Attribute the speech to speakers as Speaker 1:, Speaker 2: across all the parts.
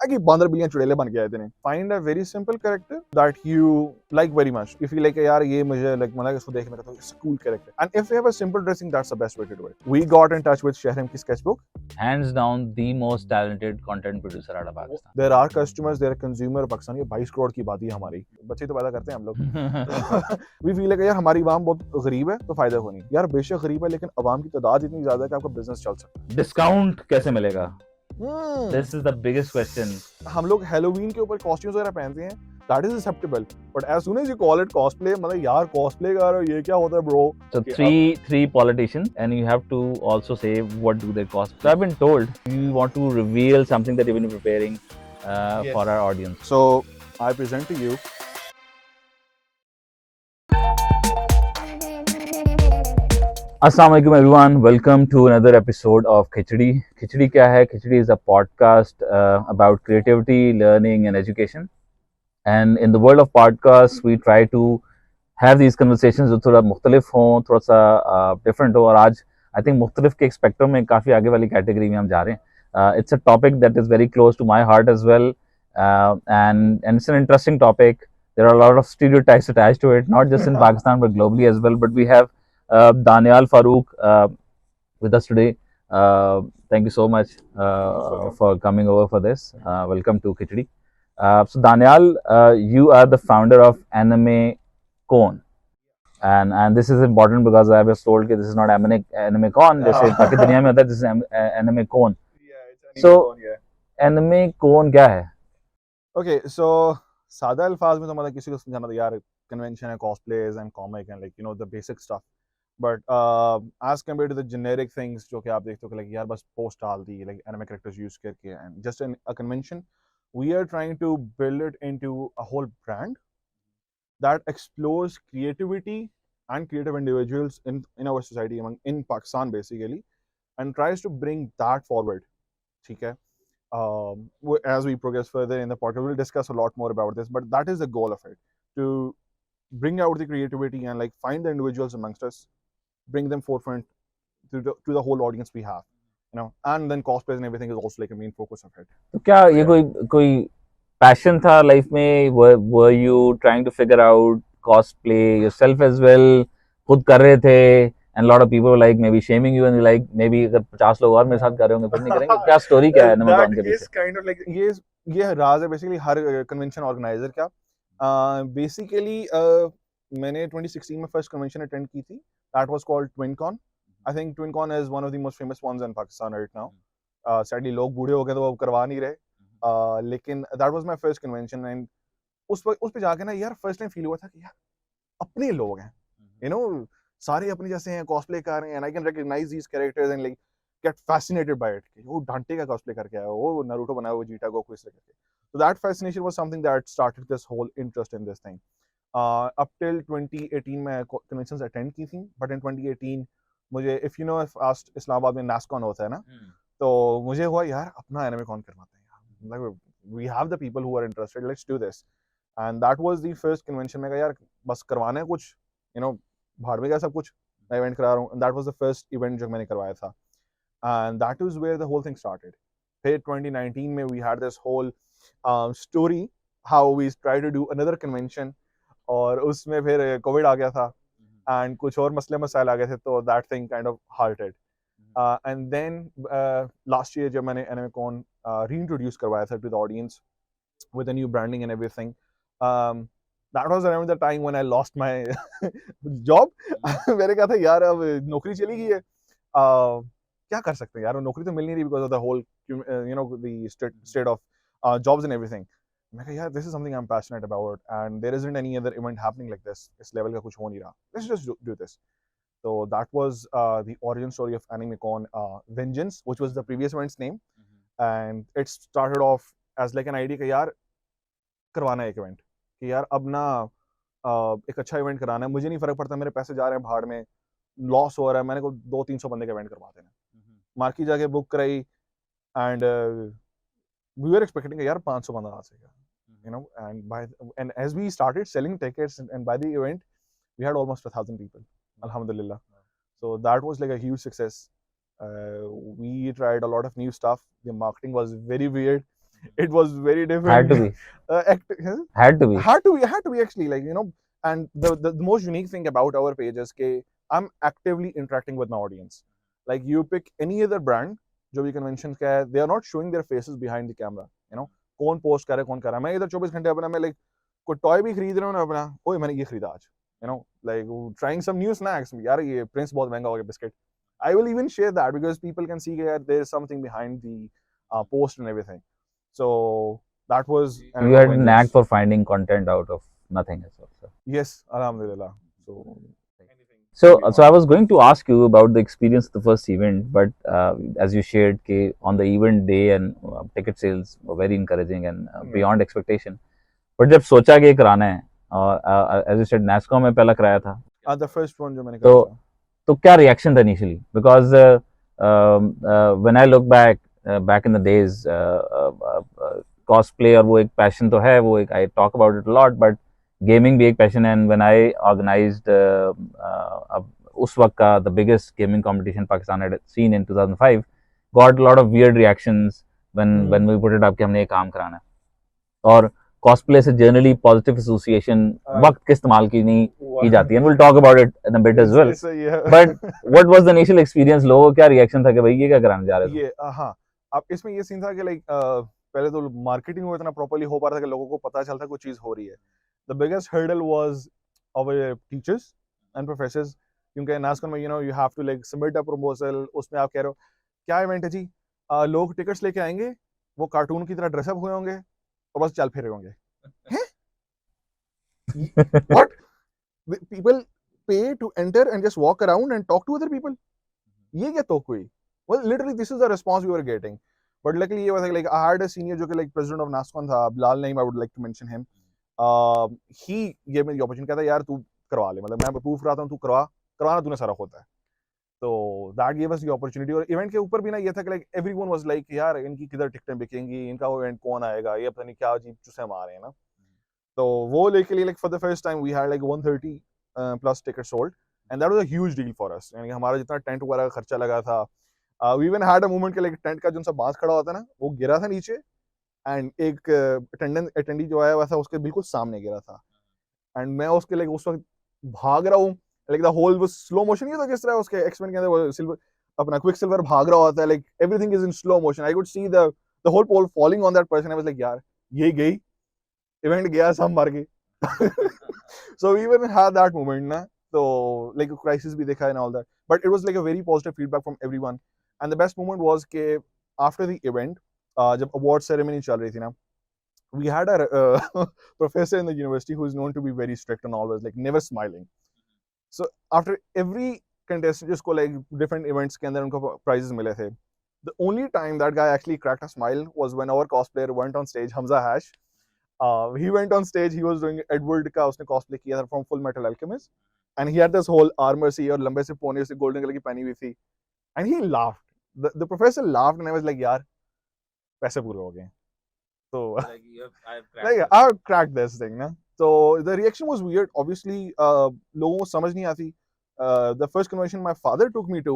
Speaker 1: कि बांदर बिल्लियां चुड़ैले बन के आए थे। Find a very simple character that you like very much. You feel like यार ये मुझे like मतलब इसको देखने का तो it's a cool character. And if you have a simple dressing, that's the best way to do it. We got in touch with Shahram ki sketchbook.
Speaker 2: Hands down the most talented content producer out of Pakistan.
Speaker 1: There are customers, there are consumer Pakistan ये 22 करोड़ की बात ही हमारी बच्चे तो पैदा करते हैं हम लोग we feel like यार हमारी आवाम बहुत गरीब है तो फायदा हो नहीं यार बेशक गरीब है लेकिन आवाम की तादाद इतनी ज्यादा है कि आपका बिजनेस चल सकता है
Speaker 2: डिस्काउंट कैसे मिलेगा this is the biggest question
Speaker 1: हम लोग हैलोवीन के ऊपर कॉस्ट्यूम्स वगैरह पहनते हैं that is acceptable but as soon as you call it cosplay मतलब यार cosplay कर रहे हो ये क्या होता है bro
Speaker 2: so three politicians and you have to also say what do they cost so I've been told you want to reveal something that you've been preparing yes. for our audience
Speaker 1: so I present to you
Speaker 2: Assalamu alaikum everyone, welcome to another episode of Kichdi. Kichdi kya hai? Kichdi is a podcast about creativity, learning and education. And in the world of podcasts, we try to have these conversations जो थोड़ा मुख्तलिफ हों, थोड़ा सा different हो और आज I think मुख्तलिफ के spectrum में काफ़ी आगे वाली category में हम जा रहे हैं. It's a topic that is very close to my heart as well and it's an interesting topic. There are a lot of stereotypes attached to it, not just in Pakistan but globally as well. But we have Danyal Farooq with us today. Thank you so much for coming over for this. Welcome to Kichdi. So Danyal, you are the founder of Animay Kon, and this is important because I was told that this is not Animay Kon. जैसे बाकी दुनिया में होता है, this is Animay Kon.
Speaker 1: Yeah, it's
Speaker 2: so
Speaker 1: Kon, yeah.
Speaker 2: Animay Kon क्या है?
Speaker 1: Okay, so सादा अल्फाज में तो मतलब किसी को समझाना तो यार convention है, cosplays and comic and like you know the basic stuff. But as compared to the generic things जो कि आप देखते हो कि like यार बस post डाल दी like anime characters use करके and just a convention. We are trying to build it into a whole brand that explores creativity and creative individuals in our society in Pakistan basically and tries to bring that forward. Okay? As we progress further in the podcast, we'll discuss a lot more about this, but that is the goal of it, to bring out the creativity and like find the individuals amongst us, bring them forefront to the whole audience we have. You know, and then cosplays and everything is also like a main focus of it.
Speaker 2: तो क्या ये कोई passion था life में? Were you trying to figure out cosplay yourself as well? खुद कर रहे थे and a lot of people were like maybe shaming you and like maybe अगर 50 लोग और मेरे साथ कर रहे होंगे फिर नहीं करेंगे क्या story क्या है Animay Kon के पीछे?
Speaker 1: Kind of like ये राज है basically हर convention organizer का. Basically मैंने 2016 में first convention attend की थी. That was called TwinCon. I think TwinCon is one of the most famous ones in Pakistan right now. Sadly लोग बूढ़े हो गए तो वो करवा नहीं रहे. लेकिन that was my first convention and उस पे जाके ना यार first time feel हुआ था कि यार अपने लोग हैं. You know सारे अपने जैसे हैं cosplay कर रहे हैं and I can recognize these characters and like get fascinated by it. वो डांटे का cosplay करके आया, वो नारुतो बनाया, वो जीटा गोकू इस तरह के. So that fascination was something that started this whole interest in this thing. Up till 2018 मैं conventions attend की थी, but in 2018 मुझे if you know if asked Islamabad में NASCON होता है ना, तो मुझे हुआ यार अपना Animay Con करवाते हैं यार. Like we have the people who are interested, let's do this. And that was the first convention में कहा यार बस करवाना है कुछ, you know भाड़ में क्या सब कुछ मैं event करा रहा हूँ. And that was the first event जो मैंने करवाया था. And that is where the whole thing started. फिर 2019 में we had this whole story how we tried to do another convention और उसमें फिर कोविड आ गया था and कुछ और मसले मसाइल आ गए थे तो that thing kind of halted. And then last year जब मैंने Animay Kon reintroduce करवाया था to the audience with a new branding and everything, that was around the time when I lost my job. मैंने कहा था यार अब नौकरी चली गई है, क्या कर सकते हैं यार, नौकरी तो मिल नहीं रही because of the whole you know the state of jobs and everything. मैं कहा यार this is something I'm passionate about and there isn't any other event happening like this. इस level का कुछ हो नहीं रहा. Let's just do this. So that was the origin story of Animay Kon Vengeance, which was the previous event's name, and it started off as like an idea कि यार करवाना है एक event, कि यार अब ना एक अच्छा event कराना है, मुझे नहीं फर्क पड़ता मेरे पैसे जा रहे हैं भाड़ में, लॉस हो रहा है, मैंने को 200-300 बंदे का event करवा देना. मार्की जाके बुक कराई and we were expecting यार 500 बंदा आ सकेगा, you know, and as we started selling tickets and by the event we had almost 1,000 people. Alhamdulillah. So that was like a huge success. We tried a lot of new stuff. The marketing was very weird. It was very
Speaker 2: Had
Speaker 1: different.
Speaker 2: to be. Had to be.
Speaker 1: Had to be actually, like, you know. And the most unique thing about our page is that I'm actively interacting with my audience. Like, you pick any other brand जो भी conventions का है, they are not showing their faces behind the camera, you know. कौन post कर रहा है, कौन कर रहा है. मैं इधर 24 घंटे अपना, मैं like कोई toy भी खरीद रहा हूँ ना अपना, ओए मैंने ये खरीदा आज, you know, like trying some new snacks. यार ये प्रिंस बहुत महंगा हो गया biscuit. I will even share that because people can see that there is something behind the post and everything. So that was an
Speaker 2: You had a
Speaker 1: advantage.
Speaker 2: knack for finding content out of nothing as well. So.
Speaker 1: Yes, alhamdulillah.
Speaker 2: So I was going to ask you about the experience of the first event, but as you shared, on the event day and ticket sales were very encouraging and beyond expectation. But जब सोचा कि कराना है और as you said, NASCOM में पहला कराया था.
Speaker 1: The first one जो मैंने करा था.
Speaker 2: तो क्या reaction था initially? Because when I look back in the days, cosplay और वो एक passion तो है, वो एक I talk about it a lot, but gaming भी एक passion है. And when I organized उस वक्त का the biggest gaming competition Pakistan had seen in 2005, got a lot of weird reactions when we put it up कि हमने ये काम कराना है. और cosplay से generally positive association वक्त के इस्तेमाल की नहीं की जाती है. And we'll talk about it in a bit as well. But what was the initial experience? लोगों का क्या reaction था कि भाई ये क्या कराने जा रहे थे?
Speaker 1: ये हाँ, अब इसमें ये सीन था कि like पहले तो मार्केटिंग में इतना प्रॉपर्ली हो पा रहा था कि लोगों को पता चलता कोई चीज हो रही है. The biggest hurdle was our teachers and professors, क्योंकि NASCON में you know you have to like submit a proposal. उसमें आप कह रहे हो क्या इवेंट है जी, लोग टिकट्स लेके आएंगे, वो कार्टून की तरह ड्रेसअप हुए होंगे और बस चल फिर होंगे. What? People pay to enter and just walk around and talk to other people? ये क्या तो कोई? Well, literally this is the response we were getting. But luckily ये was like I had a senior जो कि like president of NASCON था, Bilal name, I would like to mention him. He gave me the opportunity. कहता यार तू करवा ले, मतलब मैं प्रूफ रहा था तू करवाना तूने सारा होता है. तो that gave us the opportunity. और इवेंट के ऊपर भी ना ये था कि like everyone was like यार इनकी किधर टिकटें बिकेंगी, इनका वो इवेंट कौन आएगा, ये पता नहीं क्या अजीब चूसे मार रहे हैं ना. तो वो लेके लिए like for the first time we had like 130 plus tickets sold, and that was a huge deal for us. यानी हमारा जितना टेंट वगैरह का खर्चा लगा था, we even had a moment के like टेंट का जो सा बांस खड़ा होता है ना, वो गिरा था नीचे, एंड एक अटेंडी जो आया हुआ था उसके बिल्कुल सामने गिरा था. एंड मैं उसके लाइक उस वक्त भाग रहा हूँ, लाइक द होल वो स्लो मोशन ही था जिस तरह उसके एक्समेन के अंदर वो सिल्वर अपना क्विक सिल्वर भाग रहा होता है, like everything is in slow motion. I could see the whole pole falling on that person. I was like यार ये गई, इवेंट गया, सब मर गए. So we even had that moment ना. तो लाइक क्राइसिस भी देखा and all that, but it was like a very positive feedback from everyone. And the best moment was के आफ्टर द इवेंट, जब अवार्ड सेरेमनी चल रही थी ना, we had a professor in the university who is known to be very strict and always like never smiling. So after every contestant जिसको like different events के अंदर उनको prizes मिले थे, the only time that guy actually cracked a smile was when our cosplayer went on stage, Hamza Hash. He went on stage, he was doing Edward का उसने cosplay किया था from Full Metal Alchemist, and he had this whole armor सी और लंबे से पोने से golden color की पहनी हुई थी, and he laughed. The professor laughed and I was like यार पैसे पूरे हो गए. So I've cracked this thing ना. So the reaction was weird. Obviously लोगों को समझ नहीं आती. The first convention my father took me to,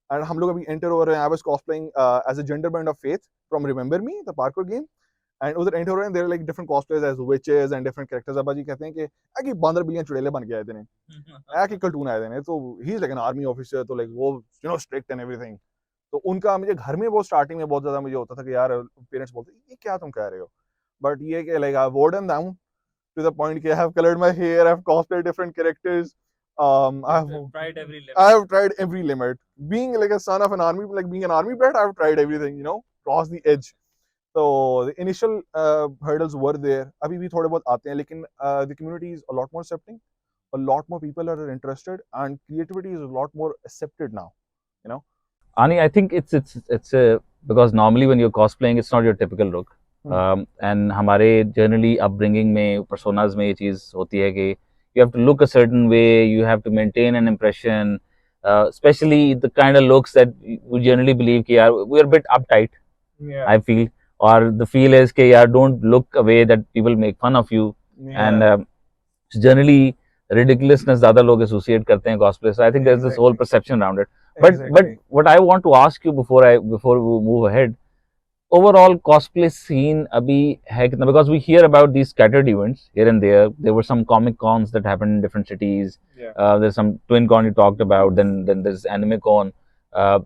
Speaker 1: and हम लोग अभी enter हो रहे हैं. I was cosplaying as a gender band of Faith from Remember Me, the parkour game. And उधर enter हो रहे हैं, there are like different cosplays as witches and different characters. अब्बा जी कहते हैं कि बांदर बिल्लियां चुड़ैले बन के आए थे ने, कि कार्टून आए थे ने. तो he's like an army officer, तो like वो you know strict and everything. तो उनका मुझे घर में वो स्टार्टिंग में बहुत ज्यादा मुझे होता था कि यार पेरेंट्स बोलते ये क्या तुम कह रहे हो, बट ये कि like I've worn them down to the point कि I have colored my hair, I've cosplayed different characters. I have tried every limit. Being like a son of an army, like being an army brat, I've tried everything, you know, cross the edge. So the initial hurdles were there. अभी भी थोड़े बहुत आते हैं, लेकिन the community is a lot more accepting. A lot more people are interested, and creativity is a lot more accepted now. You know.
Speaker 2: Ani, I think it's because normally when you're cosplaying, it's not your typical look. And हमारे generally upbringing में personas में ये चीज़ होती है कि you have to look a certain way, you have to maintain an impression, especially the kind of looks that we generally believe कि यार we are a bit uptight. Yeah. I feel, or the feel is कि यार don't look a way that people make fun of you. Yeah. And generally ridiculousness ज़्यादा लोग associate करते हैं cosplay. So I think there's this whole perception around it. But what I want to ask you before we move ahead, overall cosplay scene abhi hai kitna, because we hear about these scattered events here and there. There were some comic cons that happened in different cities.
Speaker 1: Yeah.
Speaker 2: There's some twin con you talked about, then there's Animay Kon. uh,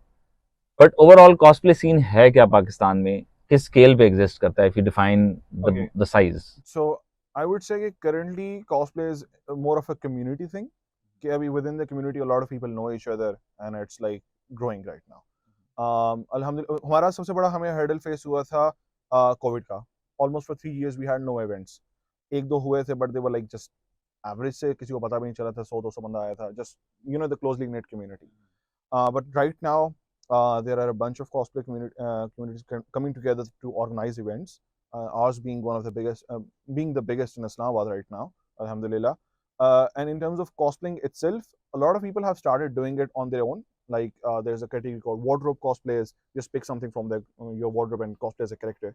Speaker 2: but overall cosplay scene है क्या पाकिस्तान में, किस scale पे exist करता है, if you define
Speaker 1: Okay.
Speaker 2: the size?
Speaker 1: So I would say that currently cosplay is more of a community thing. Okay, within the community, a lot of people know each other, and it's like growing right now. अल्हम्दुलिल्लाह हमारा सबसे बड़ा हमें hurdle face हुआ था Covid का. Almost for 3 years we had no events. एक दो हुए थे but they were like just average, से किसी को पता भी नहीं चला था. 100-200 बंदा आया था, just the closely knit community. But right now, there are a bunch of cosplay communities coming together to organize events. Ours being one of the biggest, being the biggest in Islamabad right now, alhamdulillah. And in terms of cosplaying itself, a lot of people have started doing it on their own. Like there's a category called wardrobe cosplays. Just pick something from your wardrobe and cosplay as a character.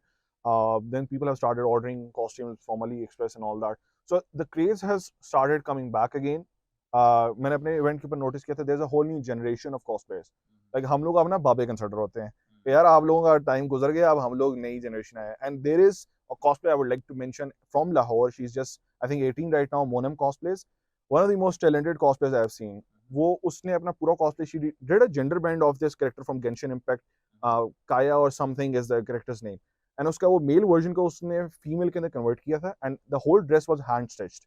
Speaker 1: Then people have started ordering costumes from AliExpress and all that. So the craze has started coming back again. मैंने अपने event के ऊपर notice किया था, there is a whole new generation of cosplayers. Like हम लोग अब ना बाबे कंसिडर होते हैं कि यार आप लोगों का टाइम गुजर गया, अब हम लोग नई जनरेशन आए. And there is a cosplay I would like to mention from Lahore. She is just I think 18 right now. Monam cosplays, one of the most talented cosplays I have seen. वो उसने अपना पूरा cosplay, she did a gender bend of this character from Genshin Impact. Kaeya और something is the character's name. And उसका वो male version को उसने female के अंदर कन्वर्ट किया था, and the whole dress was hand stitched.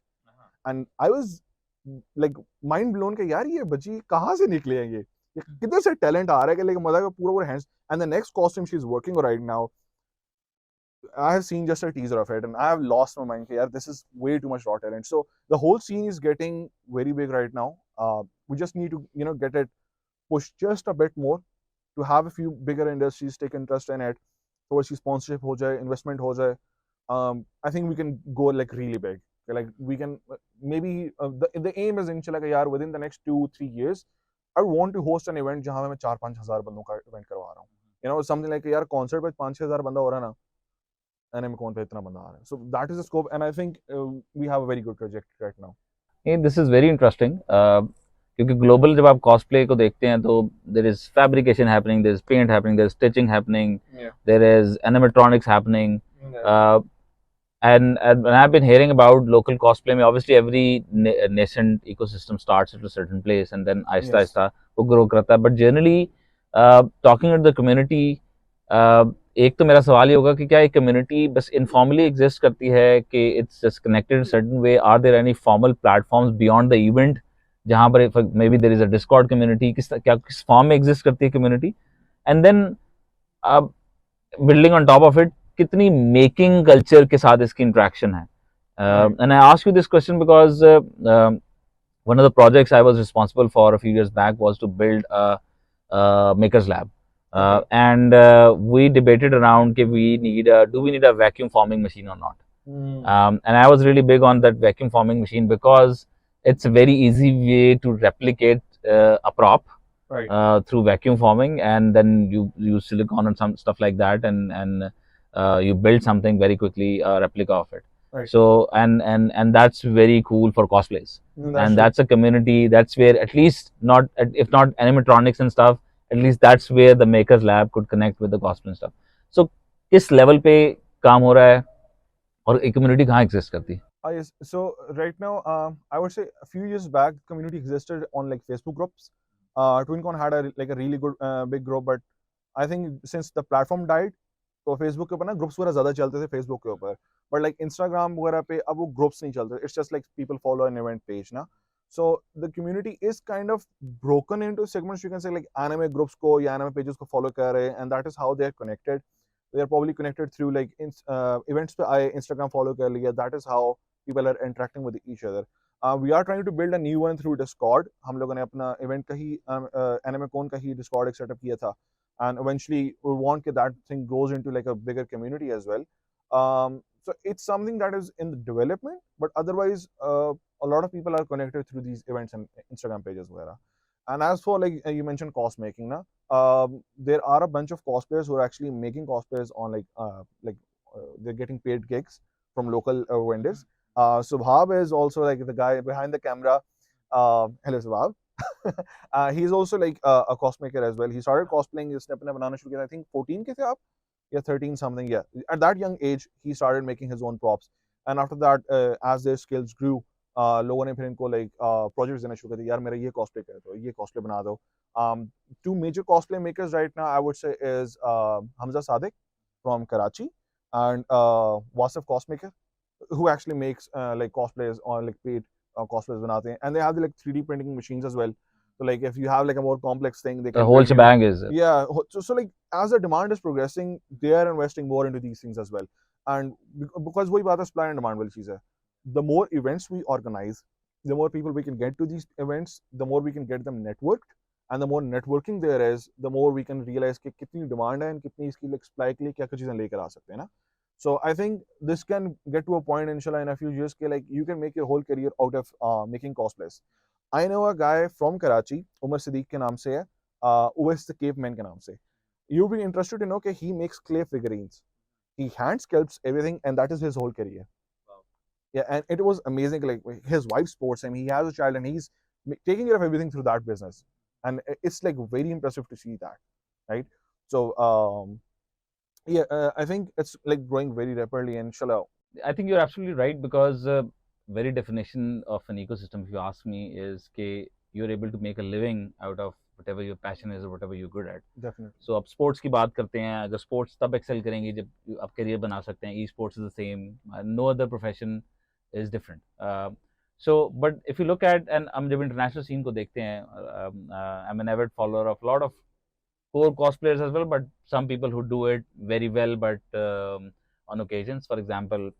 Speaker 1: And I was like mind blown के यार ये बच्ची कहाँ से निकले हैं, ये किधर से टैलेंट आ रहा है कि लेकिन मजा का पूरा पूरा hands. And the next costume she is working right now, I have seen just a teaser of it and I have lost my mind. Yeah, this is way too much raw talent. So the whole scene is getting very big right now. We just need to, get it pushed just a bit more to have a few bigger industries take interest in it. So sponsorship ho jaye, investment ho jaye. I think we can go like really big. Like we can maybe the aim is inshallah yaar within the next 2-3 years I want to host an event जहाँ मैं 4-5 हज़ार बंदों का event करवा रहा हूँ. Something like यार concert पे 5-6 हज़ार बंदा हो रहा है ना, Animay Kon पे इतना बंदा आ रहा है. So that is the scope, and I think we have a very good trajectory right now.
Speaker 2: Hey, this is very interesting. क्योंकि ग्लोबल जब आप कॉस्प्ले को देखते हैं तो there is fabrication happening, there is paint happening, there is stitching happening, there is animatronics happening. And I've been hearing about local cosplay. में obviously every nascent ecosystem starts at a certain place and then Aahista Aahista वो grow करता है. But generally, talking to the community, एक तो मेरा सवाल ये होगा कि क्या एक कम्युनिटी बस इनफॉर्मली एग्जिस्ट करती है कि it's just connected certain way, are there any formal platforms beyond the event जहाँ पर may be there is a Discord community, किस फॉर्म में एग्जिस्ट करती है community? And then building on top of it, कितनी मेकिंग कल्चर के साथ इसकी इंट्रैक्शन है? And I ask you this question because one of the projects I was responsible for a few years back was to build a maker's lab. And we debated around do we need a vacuum forming machine or not. And I was really big on that vacuum forming machine because it's a very easy way to replicate a prop through vacuum forming, and then you use silicon and some stuff like that, and you build something very quickly, a replica of it. So and that's very cool for cosplays. And that's a community, that's where at least not, if not animatronics and stuff, at least that's where the makers lab could connect with the cosplay and stuff. So किस level पे काम हो रहा है और एक community कहाँ exist करती है?
Speaker 1: Yes. So right now, I would say a few years back, community existed on like Facebook groups. TwinCon had a really good big group, but I think since the platform died, तो Facebook के ऊपर ना groups वगैरह ज़्यादा चलते थे Facebook के ऊपर, बट लाइक Instagram वगैरह पे अब वो ग्रुप्स नहीं चलते. It's just like people follow an event page ना. So the community is kind of broken into segments. You can say like anime groups को या anime pages को follow कर रहे हैं, and that is how they are connected. They are probably connected through like events पे आए, Instagram follow कर लिया. That is how people are interacting with each other. We are trying to build a new one through Discord. हम लोगों ने अपना event का ही Animay Kon का ही Discord एक setup किया था, and eventually we want that thing grows into like a bigger community as well. So it's something that is in the development, but otherwise a lot of people are connected through these events and Instagram pages वगैरह. And as for like you mentioned cost making na, there are a bunch of cosplayers who are actually making cosplays on they're getting paid gigs from local vendors. Subhab is also like the guy behind the camera. Hello Subhab. He's also like a cosmaker as well. He started cosplaying. इसने अपना बनाना शुरू किया. I think 14 के थे आप? yeah, 13 something, yeah. At that young age, he started making his own props. And after that, as their skills grew, लोगों ने फिर इनको like projects देना शुरू कर दिया, यार मेरा ये cosplay कर दो, ये cosplay बना दो. Two major cosplay makers right now, I would say, is Hamza Sadiq from Karachi and Wasif Cosmaker, who actually makes like cosplays or like paid cosplays बनाते हैं, and they have the like 3D printing machines as well. So like if you have like a more complex thing, they
Speaker 2: The
Speaker 1: can
Speaker 2: whole
Speaker 1: build you.
Speaker 2: shebang is
Speaker 1: Yeah, so like as the demand is progressing, they are investing more into these things as well. And because वही बात है, supply and demand वाली चीज़ है. The more events we organize, the more people we can get to these events, the more we can get them networked, and the more networking there is, the more we can realize कि कितनी demand है and कितनी इसकी like supply के लिए क्या क्या चीज़ें लेकर आ सकते हैं ना. So I think this can get to a point, inshallah, in a few years, like you can make your whole career out of making cosplays. I know a guy from Karachi, Umar Siddiq के नाम से है, Uwais the Caveman के नाम से. You'll be interested to know that he makes clay figurines. He hand sculpts everything, and that is his whole career. Wow. Yeah, and it was amazing. Like his wife supports him. He has a child, and he's taking care of everything through that business. And it's like very impressive to see that, right? So yeah, I think it's like growing very rapidly, and inshallah.
Speaker 2: I think you're absolutely right, because very definition of an ecosystem, if you ask me, is that you're able to make a living out of whatever your passion is or whatever you're good at.
Speaker 1: Definitely.
Speaker 2: So अब sports की बात करते हैं, अगर sports तब excel करेंगे जब आप career बना सकते हैं. E-sports is the same. No other profession is different. So, but if you look at, and हम जब international scene को देखते हैं, I'm an avid follower of a lot of core cosplayers as well, but some people who do it very well, but on occasions. For example,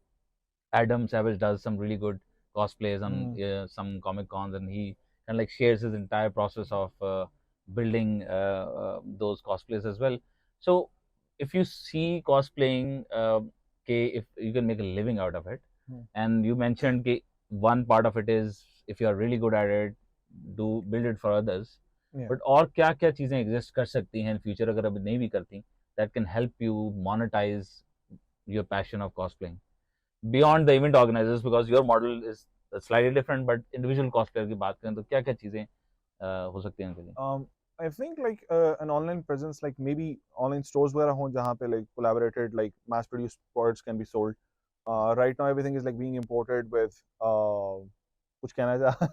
Speaker 2: Adam Savage does some really good cosplays on some comic cons, and he kind of like shares his entire process of building those cosplays as well. So if you see cosplaying, if you can make a living out of it, and you mentioned one part of it is, if you are really good at it, do build it for others. But और क्या क्या चीज़ें exist कर सकती हैं in future, अगर अभी नहीं भी करती, that can help you monetize your passion of cosplaying beyond the event organizers, because your model is slightly different. But individual cosplayer की बात करें तो क्या क्या चीज़ें हो सकती हैं उनके लिए?
Speaker 1: I think like an online presence, like maybe online stores वगैरह हों जहाँ पे like collaborated, like mass produced products can be sold. Right now everything is like being imported with कुछ कहना चाह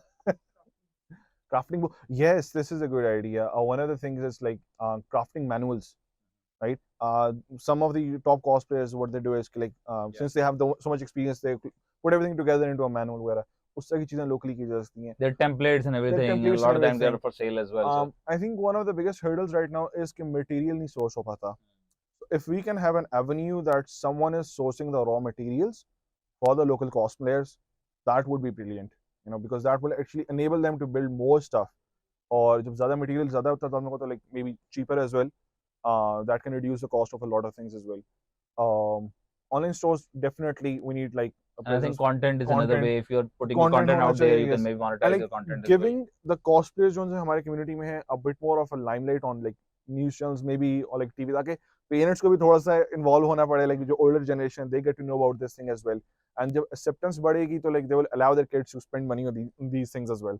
Speaker 1: crafting book. Yes, this is a good idea. One of the things is like crafting manuals, right? Some of the top cosplayers, what they do is like since they have so much experience, they put everything together into a manual वगैरह. उस तरह की चीजें locally की जा सकती हैं.
Speaker 2: Their templates and everything. A lot of them they are for sale as well. So
Speaker 1: I think one of the biggest hurdles right now is कि material नहीं source हो पाता. If we can have an avenue that someone is sourcing the raw materials for the local cosplayers, that would be brilliant. You know, because that will actually enable them to build more stuff. और जब ज़्यादा material ज़्यादा होता है तो हम लोगों को like maybe cheaper as well. That can reduce the cost of a lot of things as well. Online stores, definitely we need like
Speaker 2: and I think content is another way. If you're putting your content out there, you can maybe monetize
Speaker 1: like
Speaker 2: your content
Speaker 1: giving
Speaker 2: as well.
Speaker 1: the cosplayers जो हमारे community में है a bit more of a limelight on like news channels maybe or like TV, ताकि parents को भी थोड़ा सा involve होना पड़े, like जो older generation, they get to know about this thing as well. And जब acceptance बढ़ेगी तो like they will allow their kids to spend money on these things as well.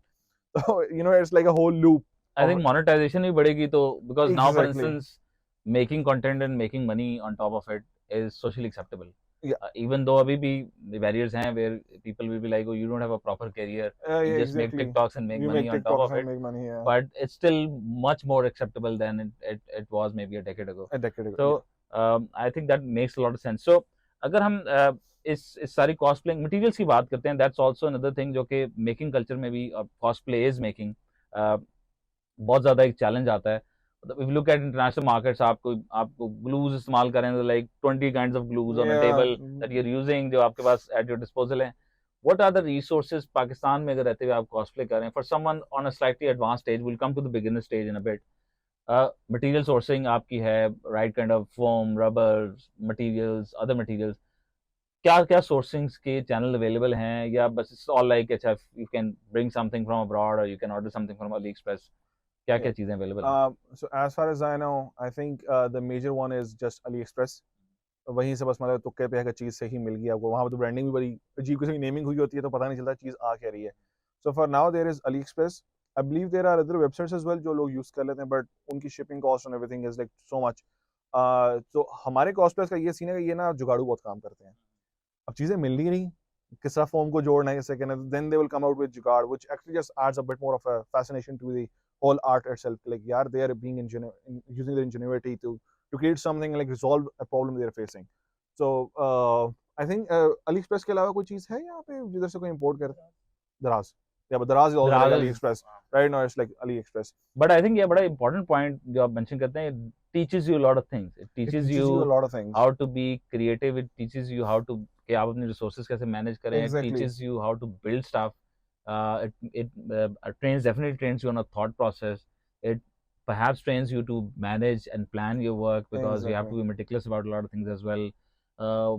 Speaker 1: So you know, it's like a whole loop.
Speaker 2: I think monetization भी बढ़ेगी तो, because now for instance making content and making money on top of it is socially acceptable.
Speaker 1: Yeah.
Speaker 2: Even though अभी भी the barriers हैं where people will be like, oh, you don't have a proper career, you just make TikToks and make money on top of it. But it's still much more acceptable than it was maybe a decade ago. So I think that makes a lot of sense. So अगर हम इस सारी cosplaying materials की बात करते हैं, that's also another thing जो कि making culture में भी cosplay is making बहुत ज़्यादा एक चैलेंज आता है. If you look at international markets, आपको glues इस्तेमाल करें तो like 20 kinds of glues on a table that you're using, जो आपके पास at your disposal है. What are the resources Pakistan में अगर रहते हुए आप cosplay करें, for someone on a slightly advanced stage, we'll come to the beginner stage in a bit. Material sourcing आपकी है, right kind of foam, rubber materials, other materials. क्या sourcings के channel available हैं, या बस it's all like अच्छा you can bring something from abroad or you can order something from AliExpress? क्या चीजें available हैं?
Speaker 1: So as far as I know, I think the major one is just AliExpress. वहीं से बस मतलब तुक्के पे है कि चीज़ सही मिल गई आपको. वहाँ पर तो ब्रांडिंग भी बड़ी अजीब किस्म की नेमिंग हुई होती है तो पता नहीं चलता चीज़ आ क्या रही है. So for now there is AliExpress. I believe there are other websites as well जो लोग यूज़ कर लेते हैं, but उनकी shipping cost and everything is like so much. तो हमारे कॉस्प्लेयर्स का ये सीन है कि ये ना जुगाड़ू बहुत काम करते हैं, अब चीजें मिल नहीं रही, किस तरह फॉर्म को जोड़ना है, second then they will come out with jugaad which actually just adds a bit more of a fascination to the whole art itself. Like yaar, they are being using their ingenuity to create something, like resolve a problem they are facing. So I think AliExpress के अलावा कोई चीज है यहाँ पे जिधर से कोई import करे? Daraz. Yeah, but Daraz is also like
Speaker 2: Daraz is-
Speaker 1: AliExpress. Right now it's like AliExpress.
Speaker 2: But I think ये बड़ा important point जो आप mention करते हैं, it teaches you a lot of things. It
Speaker 1: It
Speaker 2: teaches
Speaker 1: teaches you a
Speaker 2: you
Speaker 1: lot of things.
Speaker 2: how to be creative. It teaches you how to कि आप अपने resources कैसे manage करें.
Speaker 1: Exactly.
Speaker 2: It teaches you how to build stuff. It definitely trains you on a thought process. It perhaps trains you to manage and plan your work because you have to
Speaker 1: Exactly.
Speaker 2: be meticulous about a lot of things as well.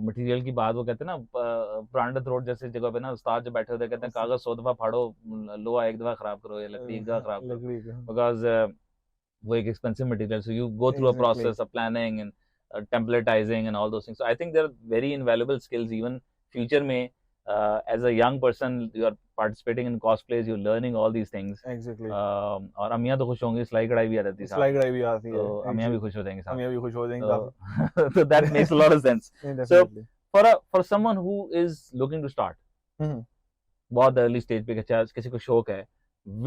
Speaker 2: Material की बात वो कहते हैं ना, branded road जैसे जगह पे ना उस्ताद जो बैठे होते हैं कहते हैं कागज 100 दफा फाड़ो, लोहा एक दफा खराब करो या लकड़ी एक दफा खराब करो,
Speaker 1: Agree.
Speaker 2: बिकॉज वो एक expensive material, so you go through a
Speaker 1: Exactly.
Speaker 2: Process of planning and templatizing and all those things. So I think they're very invaluable skills even future में. As a young person, you are participating in cosplays, you're learning all these things.
Speaker 1: Exactly.
Speaker 2: और अम्मियाँ तो खुश होंगी, सिलाई कढ़ाई भी आ जाती है साथ,
Speaker 1: सिलाई कढ़ाई भी आती है,
Speaker 2: तो अम्मियाँ भी
Speaker 1: Exactly.
Speaker 2: खुश हो जाएंगी साथ,
Speaker 1: अम्मियाँ भी खुश हो जाएंगी
Speaker 2: तो
Speaker 1: काफी.
Speaker 2: so that makes a lot of sense.
Speaker 1: Yeah,
Speaker 2: So
Speaker 1: definitely.
Speaker 2: for someone who is looking to start,
Speaker 1: Mhm.
Speaker 2: बहुत early stage पे किसी को शौक है,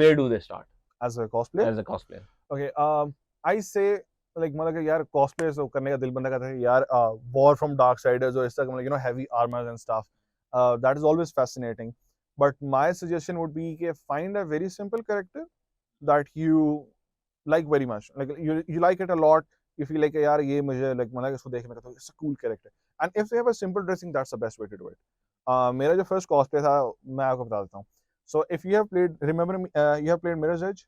Speaker 2: where do they start
Speaker 1: As a cosplayer?
Speaker 2: as a cosplayer?
Speaker 1: Okay, I say like मतलब कि यार cosplay so करने का दिल बंदा कहता है यार war from dark siders or इस तरह मतलब heavy armors and stuff. That is always fascinating. But my suggestion would be कि find a very simple character that you like very much. Like you like it a lot. You feel like यार ये मुझे like मतलब इसको देखने का तो it's a cool character. And if they have a simple dressing, that's the best way to do it. मेरा जो first cosplay था मैं आपको बता देता हूँ. So if you have played, remember you have played Mirror's Edge?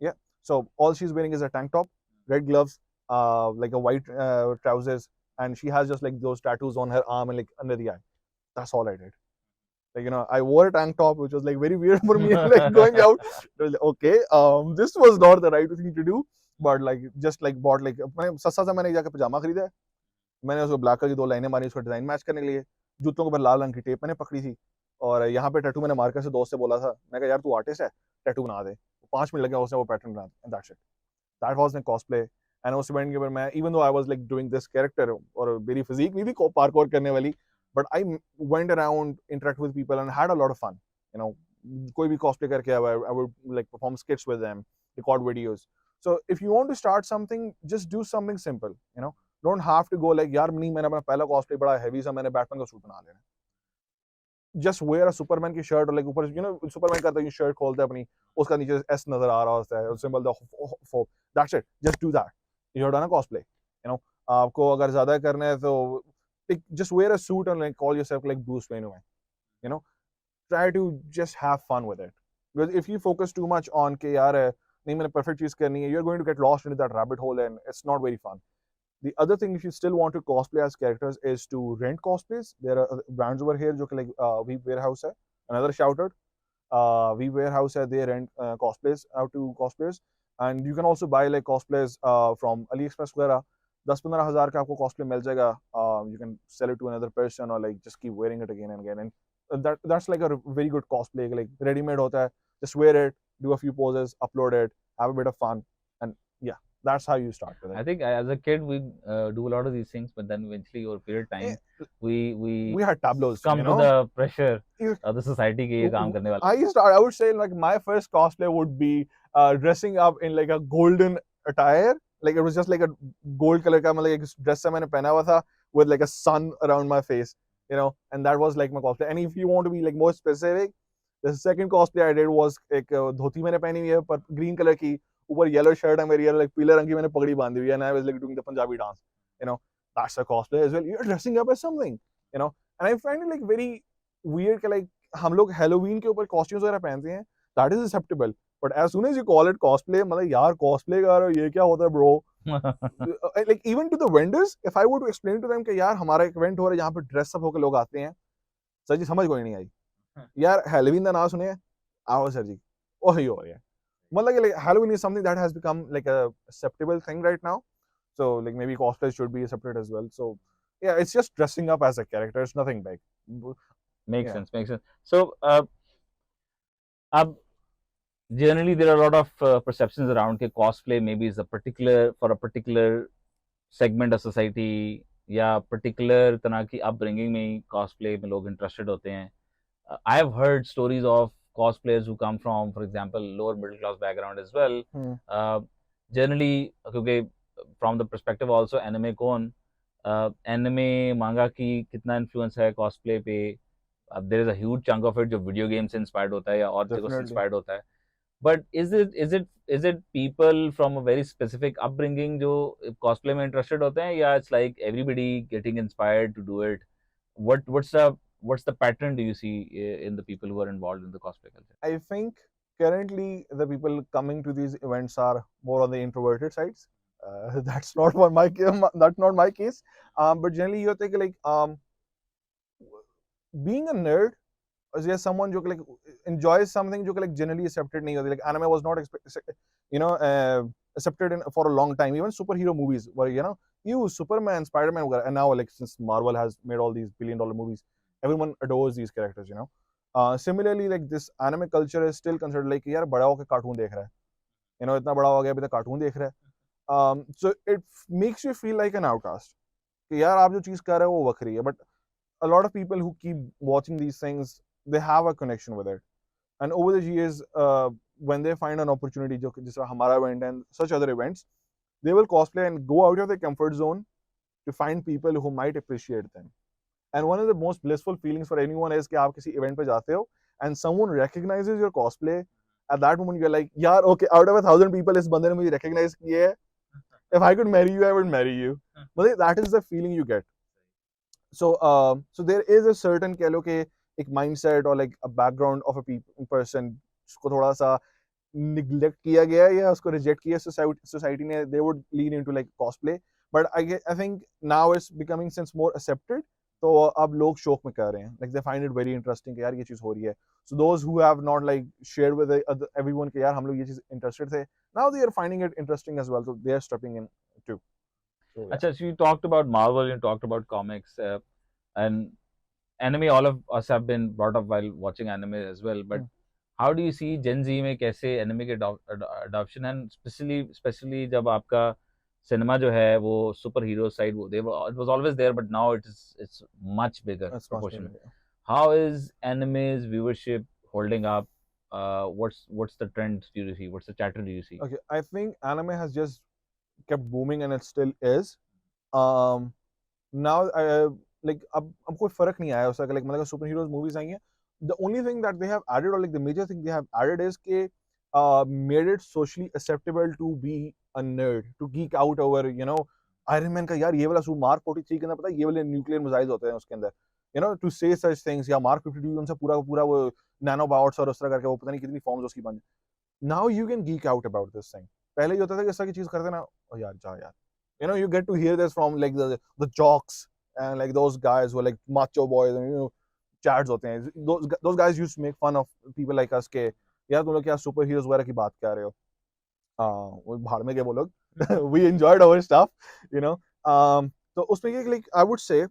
Speaker 1: Yeah. So all she's wearing is a tank top, red gloves, like a white trousers, and she has just like those tattoos on her arm and like under the eye. That's all I did. Like I wore a tank top, which was like very weird for me, like going out. It was like, okay, this was not the right thing to do, but like just like bought like मैंने सस्ता सा मैंने जाकर पजामा खरीदा है, मैंने उसको black colour की 2 लाइनें मारी उसको डिजाइन मैच करने के लिए, जूतों के ऊपर लाल रंग की टेप मैंने पकड़ी थी, और यहाँ पे टैटू मैंने मार्कर से दोस्त से बोला था, मैं कहा यार तू आर्टिस्ट है, टैटू बना दे, 5 मिनट लगे उसने वो पैटर्न बना दिया, that's it. That was my cosplay. And उस इवेंट के ऊपर मैं even though I was like doing this character और मेरी फिजिक भी पार्कोर करने वाली, but I went around interact with people and had a lot of fun. You know कोई भी कॉस्प्ले करके आया, I would like perform skits with them, record videos. So if you want to start something, just do something simple. Don't have to go like यार नहीं मैंने अपना पहला cosplay बड़ा हैवी सा मैंने बैटमैन का सूट बना लेना. जस्ट वेयर अ सुपरमैन की शर्ट, और लाइक ऊपर सुपरमैन करता है शर्ट खोलता है अपनी, उसका नीचे एस नजर आ रहा होता है, symbol the that's it. Just do that. You have done a cosplay. आपको अगर ज्यादा करना है तो just wear a suit and like call yourself like Bruce Wayne. Try to just have fun with it, because if you focus too much on कि यार नहीं मैंने perfect चीज करनी है, you're going to get lost into that rabbit hole and it's not very fun. The other thing, if you still want to cosplay as characters, is to rent cosplays. There are brands over here जो कि like Weave Warehouse है, another shout out. Weave Warehouse है, they rent cosplays out to cosplayers, and you can also buy like cosplays from AliExpress वगैरह. 10-15 हज़ार का आपको cosplay मिल जाएगा. You can sell it to another person or like just keep wearing it again and again, and that's like a very good cosplay. Like ready made होता है, just wear it, do a few poses, upload it, have a bit of fun, and yeah, that's how you start with it.
Speaker 2: I think as a kid we do a lot of these things, but then eventually over a period of time we
Speaker 1: had tableaus,
Speaker 2: come to the pressure of the society के ये काम करने वाला.
Speaker 1: I would say like my first cosplay would be dressing up in like a golden attire. Like it was just like a gold color का मतलब एक dress सा मैंने पहना हुआ था with like a sun around my face, and that was like my cosplay. And if you want to be like more specific, the second cosplay I did was एक धोती मैंने पहनी हुई है पर green color की, ऊपर yellow shirt है मेरी, like पीले रंग की मैंने पगड़ी बांधी हुई है, and I was like doing the Punjabi dance. That's a cosplay as well. You're dressing up as something, and I find it like very weird कि like हम लोग Halloween के ऊपर costumes वगैरह पहनते हैं, that is acceptable. But as soon as you call it cosplay, मतलब यार cosplay कर रहे हो, ये क्या होता है bro? Like even to the vendors, if I were to explain to them कि यार हमारा एक event हो रहा है जहाँ पे dress up होकर लोग आते हैं, सर जी समझ कोई नहीं आई. यार Halloween का नाम सुने, आओ सर जी, वही हो रहा है. मतलब like Halloween is something that has become like a acceptable thing right now. So like maybe cosplay should be separate as well. So yeah, it's just dressing up as a character. It's nothing big.
Speaker 2: Makes sense. So generally there are a lot of perceptions around कि cosplay maybe is for a particular segment of society या particular तरह की upbringing में cosplay में लोग interested होते हैं. I have heard stories of cosplayers who come from, for example, lower middle class background as well. Uh, Generally, क्योंकि from the perspective also anime con, anime manga की कितना influence है cosplay पे. There is a huge chunk of it जो video game से inspired होता है या और जगह से inspired होता है. But is it people from a very specific upbringing जो cosplay में interested होते हैं, या it's like everybody getting inspired to do it? What's the pattern do you see in the people who are involved in the cosplay culture?
Speaker 1: I think currently the people coming to these events are more on the introverted sides. That's not what my that's not my case. But generally you think like being a nerd is just someone who like enjoys something who like generally accepted नहीं होती. Like anime was not accepted for a long time. Even superhero movies were you Superman, Spider-Man, and now like since Marvel has made all these billion-dollar movies, everyone adores these characters. Similarly, like this anime culture is still considered like यार बड़ा होकर cartoon देख रहा है. इतना बड़ा हो गया अभी तक कार्टून देख रहा है. So it makes you feel like an outcast. कि यार आप जो चीज कर रहे हो वो वखरी है. But a lot of people who keep watching these things, they have a connection with it. And over the years, when they find an opportunity, just Hamara event and such other events, they will cosplay and go out of their comfort zone to find people who might appreciate them. And one of the most blissful feelings for anyone is कि आप किसी event पे जाते हो and someone recognizes your cosplay. At that moment, you're like, यार, okay, out of 1,000 people, इस बंदे ने मुझे recognize किया है. If I could marry you, I would marry you. But that is the feeling you get. So there is a certain कह लो कि एक mindset or like a background of a person जिसको थोड़ा सा neglect किया गया या उसको reject किया society ने, they would lean into like cosplay. But I think now it's becoming since more accepted. तो अब लोग शौक में कर रहे हैं. Like they find it very interesting कि यार ये चीज हो रही है. So those who have not like shared with everyone कि यार हम लोग ये चीज interested थे, now they are finding it interesting as well. So they are stepping in too. So, yeah.
Speaker 2: Achha, so you talked about Marvel, you talked about comics, and anime. All of us have been brought up while watching anime as well. But how do you see Gen Z में कैसे anime के adoption, and especially जब आपका cinema जो है वो superhero side it was always there, but now it's much bigger proportion. How is anime's viewership holding up? What's the trend do you see? What's the chatter do you see?
Speaker 1: Okay, I think anime has just kept booming and it still is. Now like अब कोई फर्क नहीं आया उसका. Like मतलब super heroes movies आई हैं. The only thing that they have added, or like the major thing they have added, is कि made it socially acceptable to be a nerd, to geek out over Iron Man का यार ये वाला suit mark 43 के अंदर पता है ये वाले न्यूक्लियर मिसाइल्स होते हैं उसके अंदर. To say such things, या मार्क 52 उनसे पूरा पूरा वो नैनो बॉट्स और उस तरह करके वो पता नहीं कितनी फॉर्म्स उसकी बन. Now you can geek out about this thing. पहले ये होता था कि इस तरह की चीज करते ना, ओ यार जा यार. You get to hear this from like the jocks and like those guys who are like macho boys and chads होते हैं. Those guys used to make fun of people like us के यार तुम लोग क्या सुपर हीरोज वगैरह की बात कर रहे हो. वो भाड़ में गए वो लोग. We enjoyed our stuff, तो उसमें ये like I would say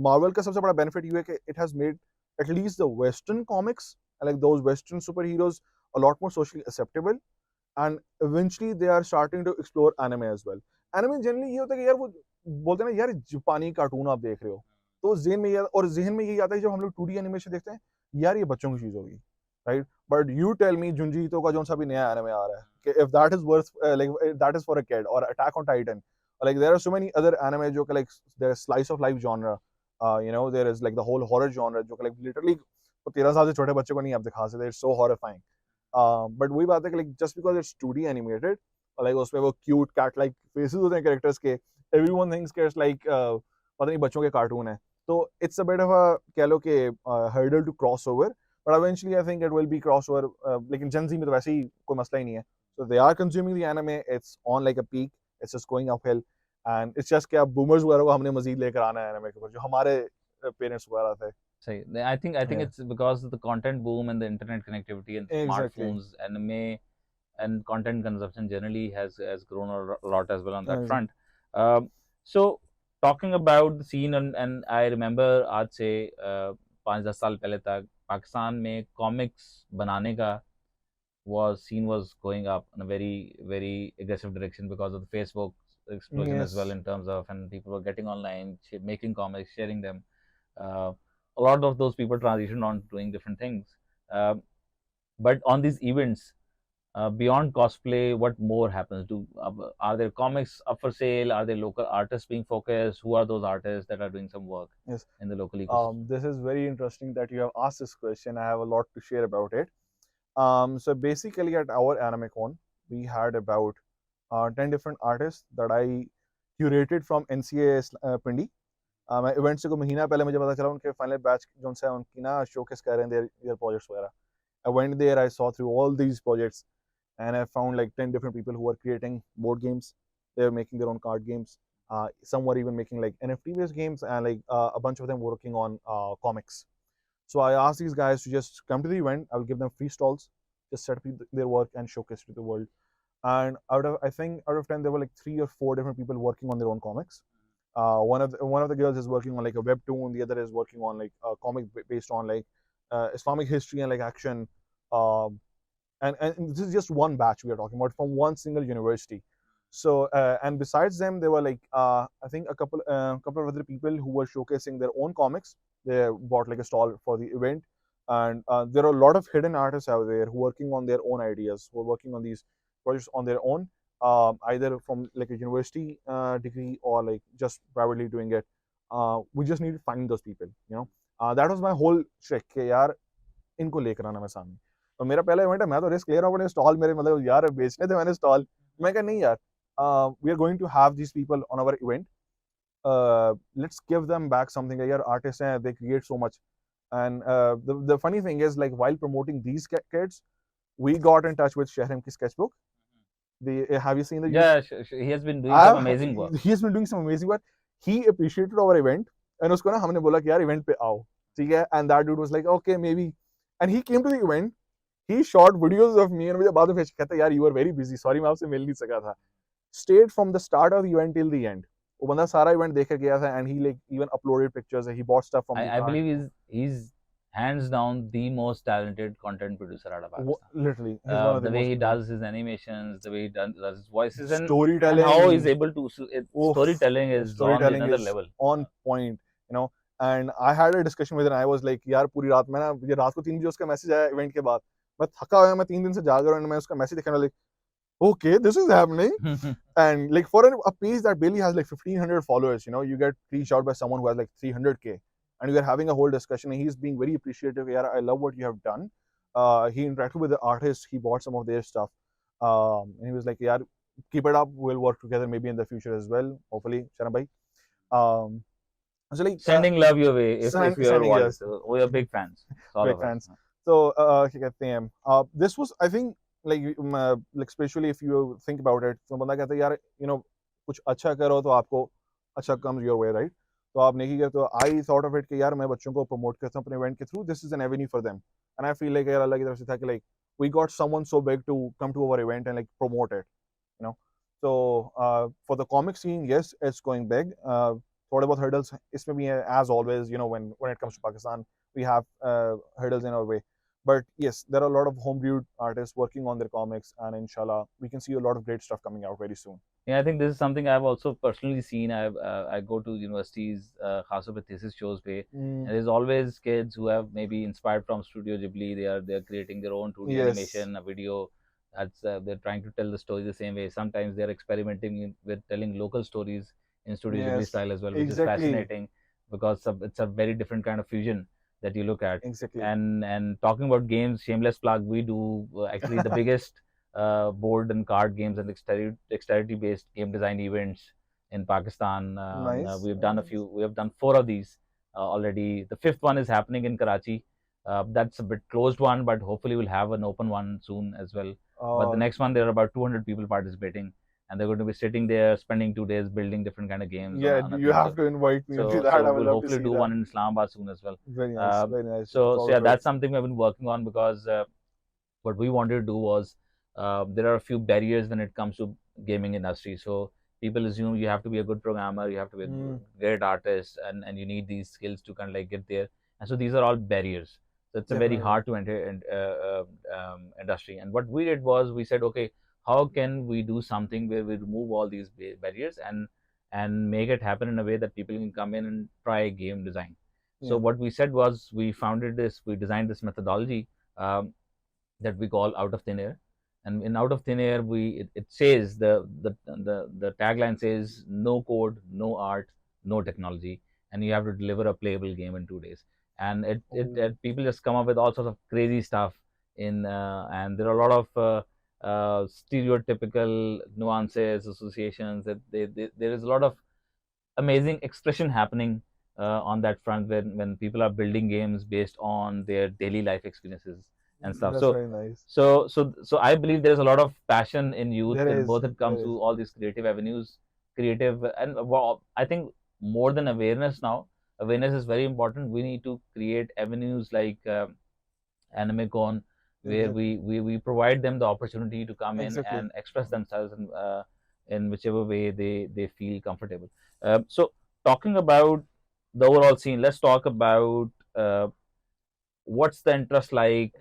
Speaker 1: Marvel का सबसे बड़ा benefit ये है कि it has made at least the Western comics and like those Western superheroes a lot more socially acceptable, and eventually they are starting to explore anime as well. Anime generally ये होता है कि यार वो बोलते हैं ना यार जापानी कार्टून आप देख रहे हो, तो ज़हन में यही आता है जब हम लोग 2D एनिमेशन देखते हैं यार ये बच्चों की चीज होगी, right. But you tell me Junji Ito का जो सा भी नया एनिमे आ रहा है कि if that is worth like that is for a kid, or Attack on Titan, or like there are so many other anime जो like there's slice of life genre, there is like the whole horror genre जो like literally 13 साल से छोटे बच्चे को नहीं आप दिखा सकते. It's so horrifying. But वही बात है कि like just because it's 2D animated, like उसमें वो cute cat like faces होते हैं characters के, everyone thinks कि it's like पता नहीं बच्चों के कार्टून है. तो it's a bit of a कह लो कि hurdle to cross over, but eventually I think it will be crossover. लेकिन Gen Z में तो वैसे ही कोई मसला ही नहीं है. So they are consuming the anime. It's on like a peak. It's just going uphill, and it's just कि अब boomers वगैरह को हमने मजीद लेकर आना है anime के ऊपर जो हमारे parents वगैरह थे.
Speaker 2: I think it's because of the content boom and the internet connectivity and smartphones. Anime and content consumption generally has grown a lot as well on that front. So talking about the scene, and I remember आज से 5-10 साल पहले तक पाकिस्तान में comics बनाने का scene was going up in a very very aggressive direction because of the Facebook explosion as well
Speaker 1: Yes.
Speaker 2: in terms of, and people were getting online, making comics, sharing them. A lot of those people transitioned on doing different things. Um, but on these events, beyond cosplay, what more happens? Are there comics up for sale? Are there local artists being focused? Who are those artists that are doing some work
Speaker 1: Yes.
Speaker 2: in the local ecosystem?
Speaker 1: This is very interesting that you have asked this question. I have a lot to share about it. So basically, at our Animay Kon, we had about 10 different artists that I curated from NCA Pindi. मैं event से को महीना पहले मुझे पता चला उनके final batch जो से उनकी ना शोकेस कर रहे हैं their projects वगैरह. I went there, I saw through all these projects, and I found like 10 different people who were creating board games. They were making their own card games. Some were even making like NFT based games, and like a bunch of them working on comics. So I asked these guys to just come to the event. I'll give them free stalls, just set up their work and showcase to the world. And I think out of 10, there were like 3 or 4 different people working on their own comics. One of the girls is working on like a webtoon. The other is working on like a comic based on like Islamic history and like action. Um, and this is just one batch we are talking about from one single university. So and besides them, there were like I think a couple of other people who were showcasing their own comics. They bought like a stall for the event, and there are a lot of hidden artists out there who are working on their own ideas, who are working on these projects on their own, either from like a university degree or like just privately doing it. We just need to find those people, you know. That was my whole trick कि यार इनको लेकर आना मैं सामने. तो मेरा पहला इवेंट है, मैं तो रिस्क ले रहा हूँ अपने स्टॉल मेरे, मतलब यार बेचने थे मैंने स्टॉल. मैं कहा नहीं यार, we are going to have these people on our event, let's give them back something. यार आर्टिस्ट हैं, they create so much. And the funny thing is, like while promoting these kids, we got in touch with Shahram ki sketchbook. Have you seen the?
Speaker 2: Yeah, he has been doing some amazing work.
Speaker 1: He has been doing some amazing work. He appreciated our event, and उसको ना हमने बोला कि यार event पे आओ, ठीक है? And that dude was like, okay, maybe. And he came to the event. He shot videos of me, and मुझे बाद में फिर कहता यार you were very busy, sorry मैं आपसे मिल नहीं सका था. Stayed from the start of the event till the end. वो बंदा सारा event देख के गया था, and he like even uploaded pictures. He bought stuff from the
Speaker 2: I believe he's hands down the most talented content producer out of Pakistan.
Speaker 1: Literally, he's one of
Speaker 2: The
Speaker 1: the
Speaker 2: way
Speaker 1: most
Speaker 2: he does his animations, the way he does his voices, and
Speaker 1: storytelling.
Speaker 2: how he's able to.
Speaker 1: Oof,
Speaker 2: Storytelling is on
Speaker 1: storytelling
Speaker 2: another
Speaker 1: is
Speaker 2: level.
Speaker 1: on point, you know. And I had a discussion with him. I was like, यार पूरी रात में ना, मुझे रात को 3 बजे उसका मैसेज आया इवेंट के बाद. मैं थका हुआ, मैं 3 दिन से जाग रहा हूँ, मैं उसका मैसेज देखने like, okay, this is happening. And like for a page that barely has like 1,500 followers, you know, you get reached out by someone who has like 300K, and we are having a whole discussion, and he's being very appreciative. Yeah, I love what you have done. He interacted with the artists. He bought some of their stuff, and he was like, yeah, keep it up. We'll work together maybe in the future as well, hopefully, Sharam bhai. So like
Speaker 2: Sending love your way if you ever watch.
Speaker 1: yes.
Speaker 2: We are big fans. All
Speaker 1: Big
Speaker 2: of us.
Speaker 1: fans. So क्या कहते हैं, this was, I think, like especially if you think about it, तो बंदा कहता है यार, you know, कुछ अच्छा करो तो आपको अच्छा comes your way, right? तो आप नहीं करते. तो I thought of it कि यार मैं बच्चों को promote करता हूँ अपने event के through. This is an avenue for them, and I feel like यार अल्लाह की तरफ से था कि like we got someone so big to come to our event and like promote it, you know. So for the comic scene, yes, it's going big. Thought about hurdles. इसमें भी है, as always, you know, when it comes to Pakistan, we have hurdles in our way. But yes, there are a lot of homebrewed artists working on their comics, and inshallah, we can see a lot of great stuff coming out very soon.
Speaker 2: Yeah, I think this is something I've also personally seen. I go to universities, खासतौर पे thesis shows पे, and there's always kids who have maybe inspired from Studio Ghibli. They're creating their own 2D
Speaker 1: Yes.
Speaker 2: animation, a video. That's they're trying to tell the story the same way. Sometimes they're experimenting with telling local stories in Studio Ghibli
Speaker 1: Yes,
Speaker 2: style as well, which is
Speaker 1: exactly.
Speaker 2: fascinating because it's a very different kind of fusion that you look at.
Speaker 1: Exactly.
Speaker 2: And talking about games, shameless plug, we do actually the biggest board and card games and dexterity based game design events in Pakistan.
Speaker 1: Nice.
Speaker 2: We've done a few. We have done 4 of these already. The 5th one is happening in Karachi. That's a bit closed one, but hopefully we'll have an open one soon as well. But the next one, there are about 200 people participating, and they're going to be sitting there, spending 2 days building different kind of games.
Speaker 1: Yeah, you have to invite me to that. I would
Speaker 2: we'll
Speaker 1: love
Speaker 2: hopefully
Speaker 1: to see
Speaker 2: do
Speaker 1: that.
Speaker 2: one in Islamabad soon as well.
Speaker 1: Very nice, very nice.
Speaker 2: So yeah, that's something we've been working on because what we wanted to do was there are a few barriers when it comes to gaming industry. So people assume you have to be a good programmer, you have to be a great artist, and you need these skills to kind of like get there. And so these are all barriers. So it's a very hard to enter industry. And what we did was we said, okay, how can we do something where we remove all these barriers and make it happen in a way that people can come in and try game design. So
Speaker 1: Yeah.
Speaker 2: what we said was we designed this methodology that we call out of thin air. And in out of thin air, it says the tagline says no code, no art, no technology, and you have to deliver a playable game in 2 days. And people just come up with all sorts of crazy stuff and there are a lot of stereotypical nuances, associations. There is a lot of amazing expression happening on that front when people are building games based on their daily life experiences and stuff.
Speaker 1: That's very nice.
Speaker 2: So I believe there's a lot of passion in youth,
Speaker 1: There
Speaker 2: and
Speaker 1: is.
Speaker 2: both it comes to all these creative avenues, creative and I think more than awareness now. Awareness is very important. We need to create avenues like Animay Kon, where
Speaker 1: Exactly.
Speaker 2: we provide them the opportunity to come in
Speaker 1: Exactly.
Speaker 2: and express themselves in whichever way they feel comfortable. So talking about the overall scene, let's talk about what's the interest like.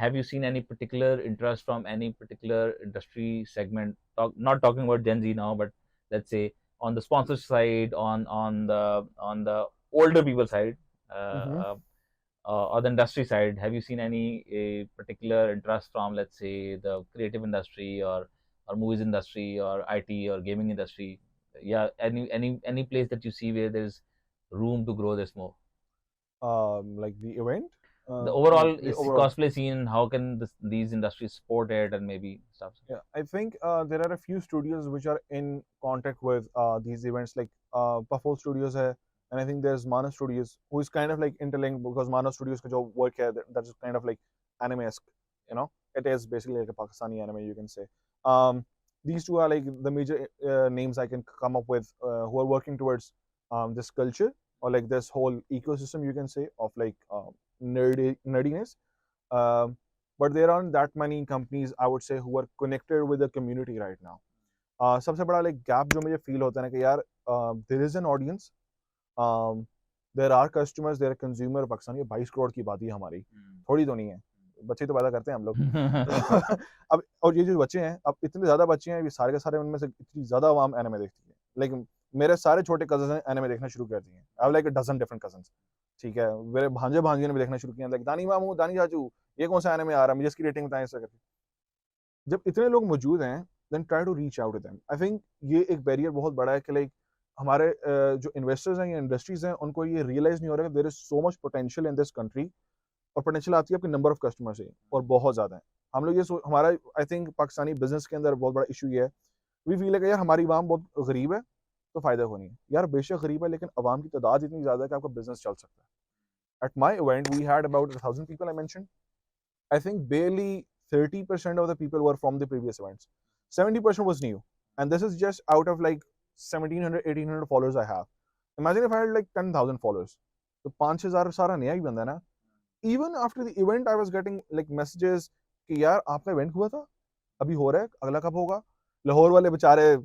Speaker 2: Have you seen any particular interest from any particular industry segment? Not talking about Gen Z now, but let's say on the sponsor side, on the older people side.
Speaker 1: Mm-hmm.
Speaker 2: Or the industry side, have you seen any particular interest from, let's say, the creative industry or movies industry or IT or gaming industry? Yeah, any place that you see where there's room to grow this more?
Speaker 1: Like the event,
Speaker 2: The
Speaker 1: like
Speaker 2: overall
Speaker 1: the
Speaker 2: is
Speaker 1: overall.
Speaker 2: cosplay scene. How can these industries support it and maybe stuff?
Speaker 1: Yeah, I think there are a few studios which are in contact with these events, like Puffle Studios hai, and I think there's Mana Studios, who is kind of like interlinked because Mana Studios ka jo work hai, that's kind of like anime-esque, you know. It is basically like a Pakistani anime, you can say. Um, these two are like the major names I can come up with who are working towards this culture or like this whole ecosystem, you can say, of like nerdiness. Um, but there aren't that many companies I would say who are connected with the community right now. सबसे बड़ा like gap जो मुझे feel होता है ना कि यार there is an audience, um, there are customers, there are consumer. Pakistan की 22 करोड़ की बात ही हमारी थोड़ी तो नहीं है, बच्चे तो पैदा करते हैं हम लोग अब और ये जो बच्चे हैं अब इतने ज़्यादा बच्चे हैं, ये सारे के सारे उनमें से इतनी ज़्यादा आवाम एनिमे देखती है, लेकिन मेरे सारे छोटे कजन हैं एनिमे देखना शुरू कर दिए हैं। I have like a dozen different cousins, ठीक है, मेरे भांजे भांजियों ने भी देखना शुरू किया, लाइक दानी मामू दानी चाचू ये कौन सा एनिमे आ रहा है, मुझे इसकी रेटिंग बताएं ऐसा करके। जब इतने लोग मौजूद हैं then try to reach out to them. I think ये एक बैरियर बहुत बड़ा है कि लाइक हमारे जो इन्वेस्टर्स हैं या इंडस्ट्रीज हैं उनको ये रियलाइज नहीं हो रहा है कि there is so much potential in this country, और पोटेंशियल आती है आपके नंबर ऑफ कस्टमर से, और बहुत ज़्यादा है। हम लोग ये हमारा आई थिंक पाकिस्तानी बिजनेस के अंदर बहुत बड़ा इशू ये है, वी फील है कि यार हमारी आवाम बहुत गरीब है तो फ़ायदा हो नहीं है। यार बेशक गरीब है लेकिन आवाम की तादाद इतनी ज़्यादा है कि आपका बिजनेस चल सकता है। At my event we had about 1000 people I mention, I think barely 30% of the people were from the previous events. 70% was new. And this is just out of like 1700, 1800 followers I have. Imagine if I had like 10,000 followers. So 5,000 सारा नया ही बंदा है ना। Even after the event, I was getting like messages कि यार आपका event हुआ था, अभी हो रहा है, अगला कब होगा? लाहौर वाले बेचारे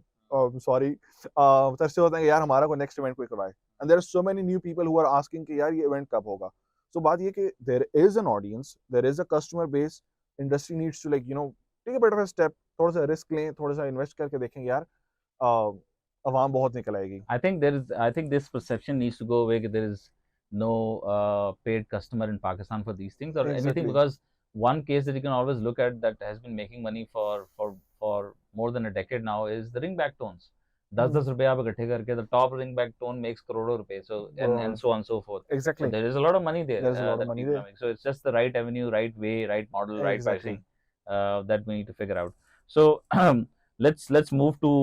Speaker 1: सॉरी तरसे होते हैं कि यार हमारा कोई नेक्स्ट इवेंट कोई करवाए। And there are so many new people who are asking कि यार ये इवेंट कब होगा। सो बात ये कि there is an audience, there is a customer base, industry needs to like you know take a bit of a step, थोड़ा सा रिस्क लें, थोड़ा सा इन्वेस्ट करके देखें यार आवाम बहुत निकल आएगी।
Speaker 2: I think this perception needs to go away. There is no paid customer in Pakistan for these things or anything,
Speaker 1: Exactly.
Speaker 2: because one case that you can always look at that has been making money for more than a decade now is the ringback tones. 10-10 रुपए आप इकट्ठे करके the top ringback tone makes crore रुपए, so and so on and so forth. So
Speaker 1: Exactly.
Speaker 2: there is a lot of money there
Speaker 1: There's a lot of
Speaker 2: that
Speaker 1: money
Speaker 2: people
Speaker 1: there.
Speaker 2: are making. So it's just the right avenue, right way, right model, right
Speaker 1: Exactly.
Speaker 2: pricing that we need to figure out. So let's move to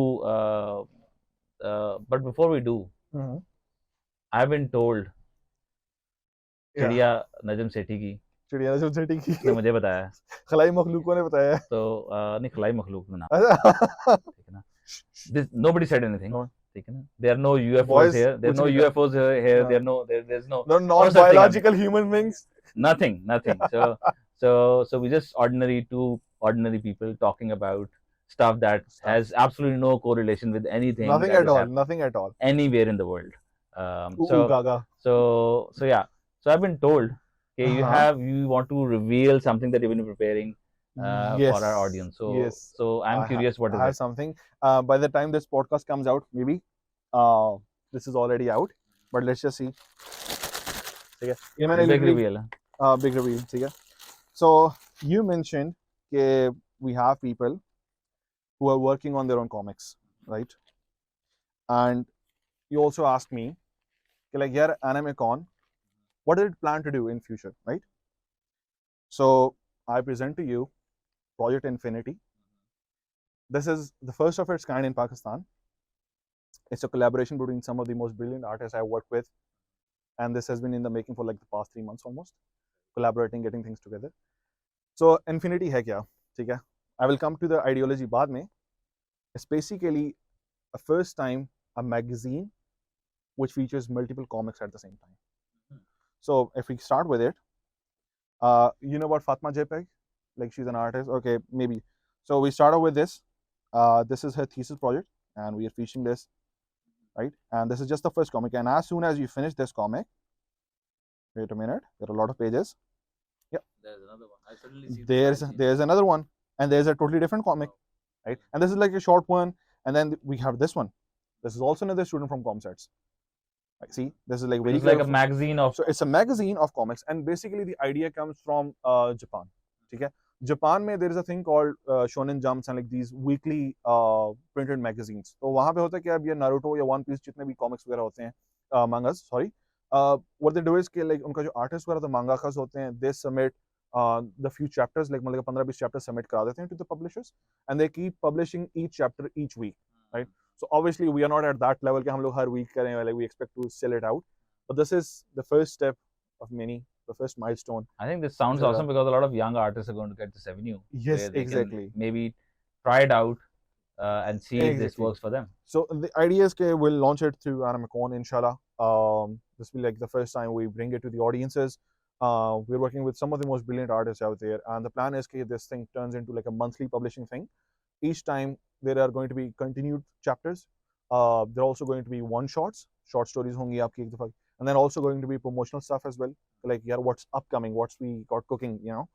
Speaker 2: but before we do, I've been told
Speaker 1: Yeah.
Speaker 2: चिड़िया नजम सेठी की
Speaker 1: चिड़िया नजम सेठी की
Speaker 2: उसने मुझे बताया,
Speaker 1: खलाई मखलूकों ने बताया
Speaker 2: तो नहीं खलाई मखलूक का नाम,
Speaker 1: अच्छा
Speaker 2: ठीक है ना? Nobody said anything,
Speaker 1: No.
Speaker 2: ठीक है ना? There are no UFOs
Speaker 1: Boys,
Speaker 2: here. There are
Speaker 1: कुछ
Speaker 2: no
Speaker 1: भी कर
Speaker 2: UFOs here.
Speaker 1: हाँ.
Speaker 2: There's no
Speaker 1: They're
Speaker 2: no such thing.
Speaker 1: non-biological human beings.
Speaker 2: Nothing. So we just two ordinary people talking about stuff that
Speaker 1: Stuff.
Speaker 2: has absolutely no correlation with anything
Speaker 1: Nothing
Speaker 2: that
Speaker 1: at
Speaker 2: is
Speaker 1: all.
Speaker 2: happening
Speaker 1: Nothing at all.
Speaker 2: anywhere in the world.
Speaker 1: Ooh, gaga.
Speaker 2: So yeah. So I've been told, okay,
Speaker 1: Uh-huh.
Speaker 2: you want to reveal something that you've been preparing. for our audience. So,
Speaker 1: yes.
Speaker 2: so I'm curious, what
Speaker 1: I
Speaker 2: is
Speaker 1: have
Speaker 2: it?
Speaker 1: something. By the time this podcast comes out, maybe this is already out. But let's just see. ठीक है ये मैंने
Speaker 2: Big
Speaker 1: literally
Speaker 2: reveal.
Speaker 1: big reveal ठीक है so you mentioned that we have people who are working on their own comics, right? And you also asked me like yeah Animay Kon, what did it plan to do in future, right? So I present to you Project Infinity. This is the first of its kind in Pakistan. It's a collaboration between some of the most brilliant artists I've worked with, and this has been in the making for like the past 3 months almost, collaborating, getting things together. So Infinity है क्या, ठीक है? I will come to the ideology बाद में. It's basically a first time a magazine which features multiple comics at the same time. So if we start with it, you know about Fatma JPEG? Like she's an artist. Okay, maybe. So we start off with this. This is her thesis project, and we are featuring this, right? And this is just the first comic. And as soon as you finish this comic, wait a minute, there are a lot of pages. Yeah.
Speaker 2: There's another one. I suddenly see
Speaker 1: there's another one, and there's a totally different comic, right? And this is like a short one, and then we have this one. This is also another student from ComSets. Like, see, this is like very
Speaker 2: It's like a magazine of.
Speaker 1: So it's a magazine of comics, and basically the idea comes from Japan. Okay, Japan में there is a thing called Shonen Jumps and like these weekly printed magazines. तो वहाँ पे होता है कि अब ये Naruto या One Piece जितने भी comics वगैरह होते हैं mangas, sorry, what they do is कि like उनका जो artist वगैरह तो mangakas होते हैं, they submit the few chapters, like मतलब 15-20 chapters submit करा देते हैं to the publishers, and they keep publishing each chapter each week, right? So obviously we are not at that level कि हम लोग हर week करें, like we expect to sell it out, but this is the first step of many, the first milestone.
Speaker 2: I think this sounds awesome because a lot of young artists are going to get this avenue.
Speaker 1: Yes, exactly.
Speaker 2: Maybe try it out and see if this works for them.
Speaker 1: So the idea is that we'll launch it through Animay Kon, inshallah. This will be like the first time we bring it to the audiences. We're working with some of the most brilliant artists out there, and the plan is that this thing turns into like a monthly publishing thing. Each time there are going to be continued chapters. There are also going to be one-shots, short stories hongi aapki ek dafa, and then also going to be promotional stuff as well, like yeah, what's upcoming, what's we got cooking, you know.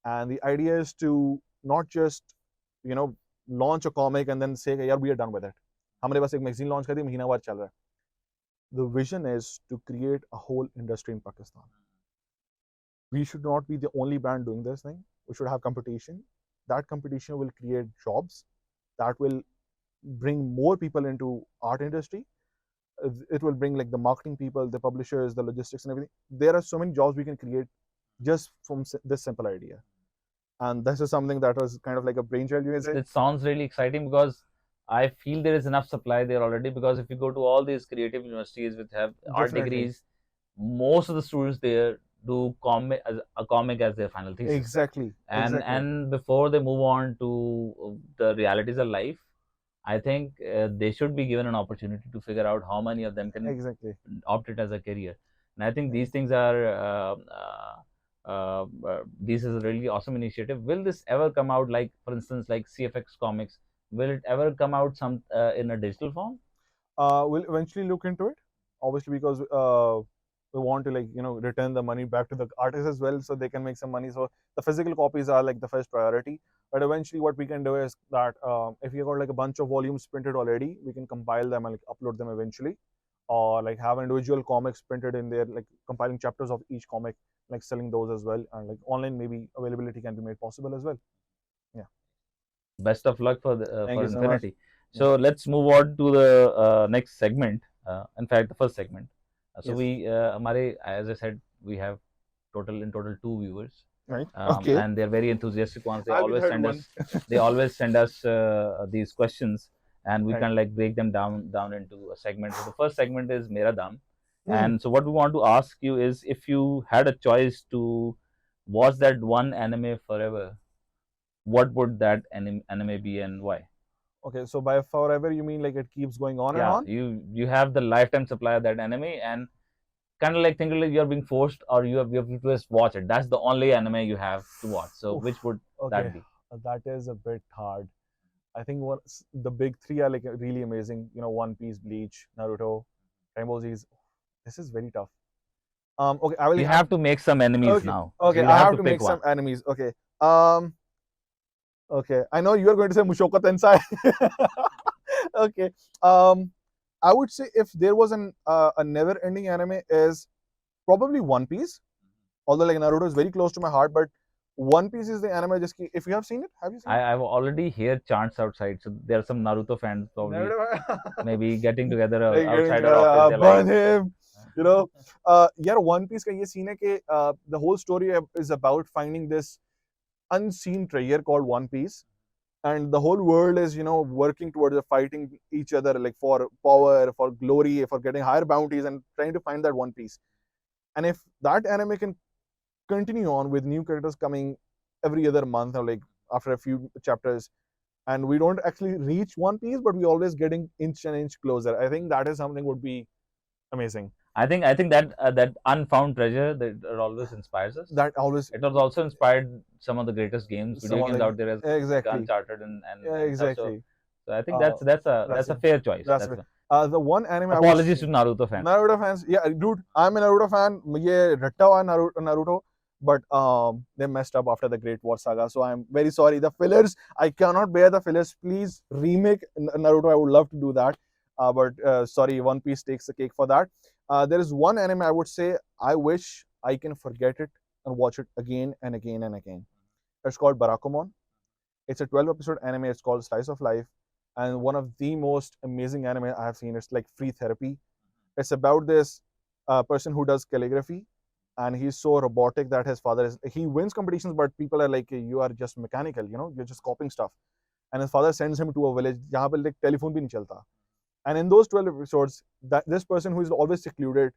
Speaker 1: And the idea is to not just, you know, launch a comic and then say yeah, we are done with it. हमने बस एक magazine launch कर दी, महीना भर चल रहा है. The vision is to create a whole industry in Pakistan. We should not be the only brand doing this thing. We should have competition. That competition will create jobs. That will bring more people into art industry. It will bring like the marketing people, the publishers, the logistics and everything. There are so many jobs we can create just from this simple idea. And this is something that was kind of like a brainchild, you can say.
Speaker 2: It sounds really exciting because I feel there is enough supply there already, because if you go to all these creative universities which have art degrees, most of the students there do a comic as their final thesis.
Speaker 1: Exactly.
Speaker 2: And before they move on to the realities of life, I think they should be given an opportunity to figure out how many of them can opt it as a career. And I think these things are this is a really awesome initiative. Will this ever come out, like for instance, like CFX Comics? Will it ever come out in a digital form?
Speaker 1: We'll eventually look into it, obviously, because we want to, like, you know, return the money back to the artists as well, so they can make some money. So the physical copies are like the first priority. But eventually, what we can do is that if we got like a bunch of volumes printed already, we can compile them and like upload them eventually, or like have individual comics printed in there, like compiling chapters of each comic, like selling those as well, and like online maybe availability can be made possible as well. Yeah.
Speaker 2: Best of luck for Infinity. So let's move on to the next segment. In fact, the first segment. So we, as I said, we have in total 2 viewers.
Speaker 1: Right.
Speaker 2: And they're very enthusiastic ones. They always send us. They always send us these questions, and we can like break them down into a segment. So the first segment is Mera Dam, and so what we want to ask you is, if you had a choice to watch that one anime forever, what would that anime be and why?
Speaker 1: Okay, so by forever you mean like it keeps going on and on?
Speaker 2: Yeah, you have the lifetime supply of that anime, and kind of like think like you're being forced, or you have to just watch it. That's the only anime you have to watch. So which would that be?
Speaker 1: That is a bit hard. I think the big 3 are like really amazing. You know, One Piece, Bleach, Naruto, Rainbow Z's. This is very tough. Okay,
Speaker 2: You have to make some enemies now.
Speaker 1: Okay, I have to make some enemies. Okay. Okay, I know you are going to say Mushoka Tensei. Okay, I would say if there was a never-ending anime is probably One Piece. Although like Naruto is very close to my heart, but One Piece is the anime. Just if you have seen it, have you seen it?
Speaker 2: I've already heard chants outside, so there are some Naruto fans probably maybe getting together
Speaker 1: Like,
Speaker 2: outside our office. They're
Speaker 1: burn
Speaker 2: like,
Speaker 1: him. You know, yeah, One Piece का ये scene है कि the whole story is about finding this unseen treasure called One Piece, and the whole world is working towards fighting each other like for power, for glory, for getting higher bounties, and trying to find that One Piece. And if that anime can continue on with new characters coming every other month or like after a few chapters, and we don't actually reach One Piece, but we always getting inch and inch closer. I think that is something would be amazing.
Speaker 2: I think that that unfound treasure that always inspires us.
Speaker 1: That always
Speaker 2: It has also inspired some of the greatest games, video games out there, as
Speaker 1: exactly.
Speaker 2: Uncharted and stuff.
Speaker 1: Exactly.
Speaker 2: So I think that's a fair choice.
Speaker 1: That's the one anime.
Speaker 2: Apologies to Naruto fans.
Speaker 1: Naruto fans, yeah, dude, I'm a Naruto fan. ये रट्टा हुआ Naruto, but they messed up after the Great War Saga. So I'm very sorry. The fillers, I cannot bear the fillers. Please remake Naruto. I would love to do that, but sorry, One Piece takes the cake for that. There is one anime I would say I wish I can forget it and watch it again and again and again. It's called Barakamon. It's a 12-episode anime. It's called Slice of Life, and one of the most amazing anime I have seen. It's like free therapy. It's about this person who does calligraphy, and he's so robotic that his father is. He wins competitions, but people are like, "You are just mechanical. You're just copying stuff." And his father sends him to a village जहाँ पे like telephone भी नहीं चलता. And in those 12 episodes, that this person who is always secluded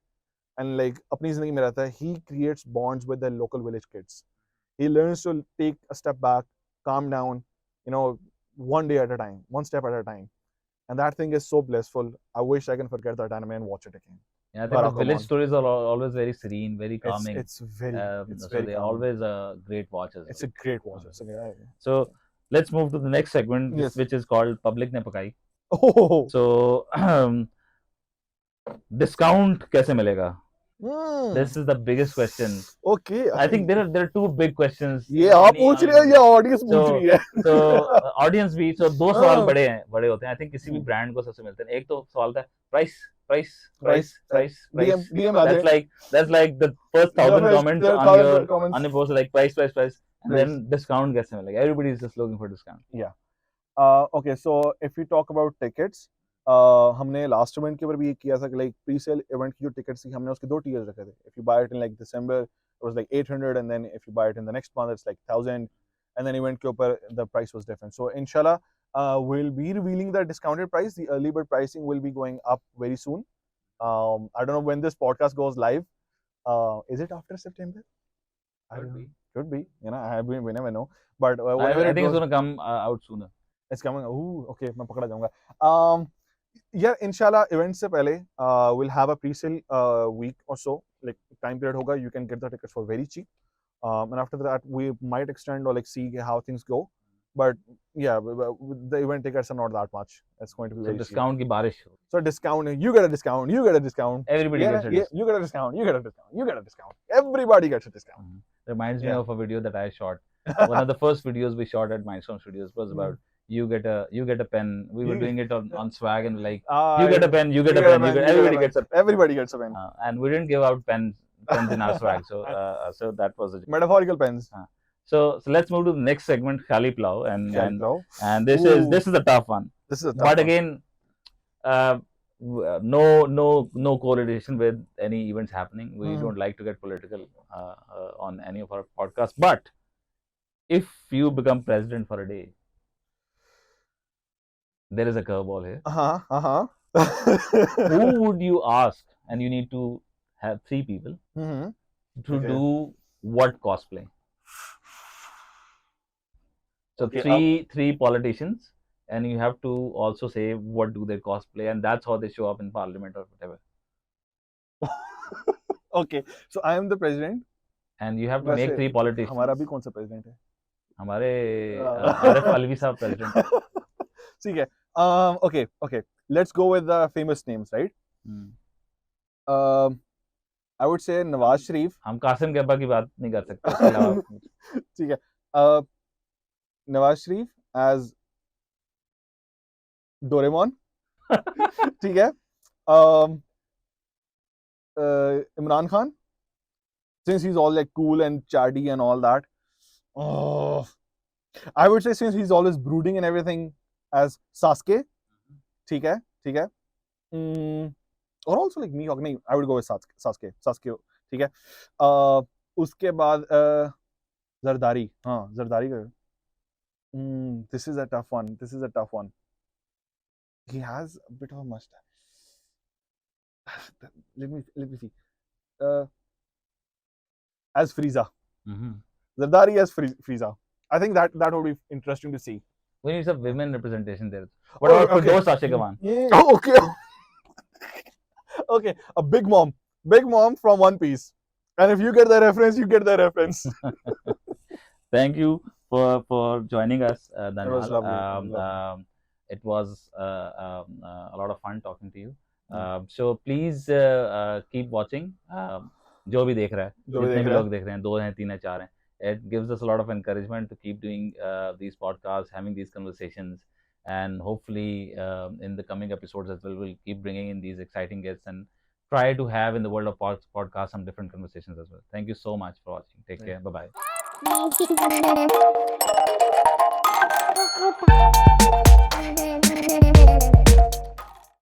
Speaker 1: and like अपनी जिंदगी में रहता है, he creates bonds with the local village kids. He learns to take a step back, calm down, one day at a time, one step at a time. And that thing is so blissful. I wish I can forget that anime and watch it again.
Speaker 2: Yeah, I think the village stories are always very serene, very calming.
Speaker 1: It's very,
Speaker 2: so they're always great watches.
Speaker 1: It's a great watch.
Speaker 2: So let's move to the next segment, which is called Public Ne Pakai.
Speaker 1: Oh.
Speaker 2: So discount कैसे मिलेगा? This is the biggest question.
Speaker 1: Okay.
Speaker 2: I think there are two big questions.
Speaker 1: ये आप पूछ रहे हैं या audience पूछ रही है?
Speaker 2: So audience भी so दो सवाल बड़े होते हैं. I think किसी भी ब्रांड को सबसे मिलते हैं. एक तो सवाल था price. That's like the first 1,000 comments on your post, like price, and then discount कैसे मिलेगा? Everybody is just looking for discount.
Speaker 1: Yeah. Okay, so if we talk about tickets, हमने लास्ट इवेंट के ऊपर भी ये किया था कि लाइक प्री सेल इवेंट की जो टिकट्स थी हमने उसके दो टियर्स रखे थे. If you buy it in like December, it was like 800, and then if you buy it in the next month, it's like 1,000, and then event के ऊपर the price was different. So inshallah, we'll be revealing the discounted price. The early bird pricing will be going up very soon. I don't know when this podcast goes live. Is it after September? Could be. We never know. But
Speaker 2: I think it's going to come out sooner.
Speaker 1: It's coming. Ooh, okay, मैं पकड़ा जाऊँगा. Yeah, inshallah, event से पहले we'll have a pre-sale week or so, like time period होगा. You can get the tickets for very cheap. And after that, we might extend or like see how things go. But yeah, the event tickets are not that much. It's going to be very
Speaker 2: discount
Speaker 1: cheap.
Speaker 2: की बारिश.
Speaker 1: So discount, you get a discount, you get a discount.
Speaker 2: Everybody gets a discount.
Speaker 1: You get a discount, you get a discount, you get a discount. Everybody gets a discount.
Speaker 2: Reminds me of a video that I shot. One of the first videos we shot at Mindstorm Studios was about you get a pen. We were doing it on swag and like you get a pen, you get a pen,
Speaker 1: everybody gets a pen.
Speaker 2: And we didn't give out pens in our swag. So so that was a
Speaker 1: metaphorical pens.
Speaker 2: So let's move to the next segment, Khali Plow, and this is a tough one. But again, no correlation with any events happening. We don't like to get political on any of our podcasts. But if you become president for a day, there is a curveball here. Who would you ask? And you need to have 3 people to do what cosplay? So three politicians, and you have to also say what do they cosplay, and that's how they show up in parliament or whatever.
Speaker 1: Okay, so I am the president,
Speaker 2: and you have to make 3 politicians.
Speaker 1: हमारा भी कौन सा president है?
Speaker 2: हमारे आरिफ अलवी साहब president.
Speaker 1: ठीक है. Okay. Let's go with the famous names, right? I would say Nawaz Sharif.
Speaker 2: हम कासिम गब्बा की बात नहीं कर सकते.
Speaker 1: ठीक है. Nawaz Sharif as Doraemon. ठीक है. Um, Imran Khan, since he's all like cool and chatty and all that. Oh, I would say since he's always brooding and everything, as Sasuke. ठीक है, ठीक है. Or also like Mihawk. नहीं, I would go with Sasuke. Sasuke. ठीक है. उसके बाद Zardari. हाँ, Zardari का. This is a tough one. This is a tough one. He has a bit of a mustache. Let me see. As Frieza. Zardari as Frieza. I think that would be interesting to see.
Speaker 2: We need some women representation there. What about Firdaus Ashiq Awan?
Speaker 1: Oh, okay. Okay, a big mom from One Piece. And if you get the reference, you get the reference.
Speaker 2: Thank you for joining us, Danyal.
Speaker 1: It was lovely.
Speaker 2: It was a lot of fun talking to you. So please keep watching. जो भी देख रहा है, जितने भी लोग देख रहे हैं, 2 हैं, 3 हैं, 4 हैं. It gives us a lot of encouragement to keep doing these podcasts, having these conversations, and hopefully in the coming episodes as well, we'll keep bringing in these exciting guests and try to have in the world of podcasts some different conversations as well. Thank you so much for watching. Take care. Bye bye.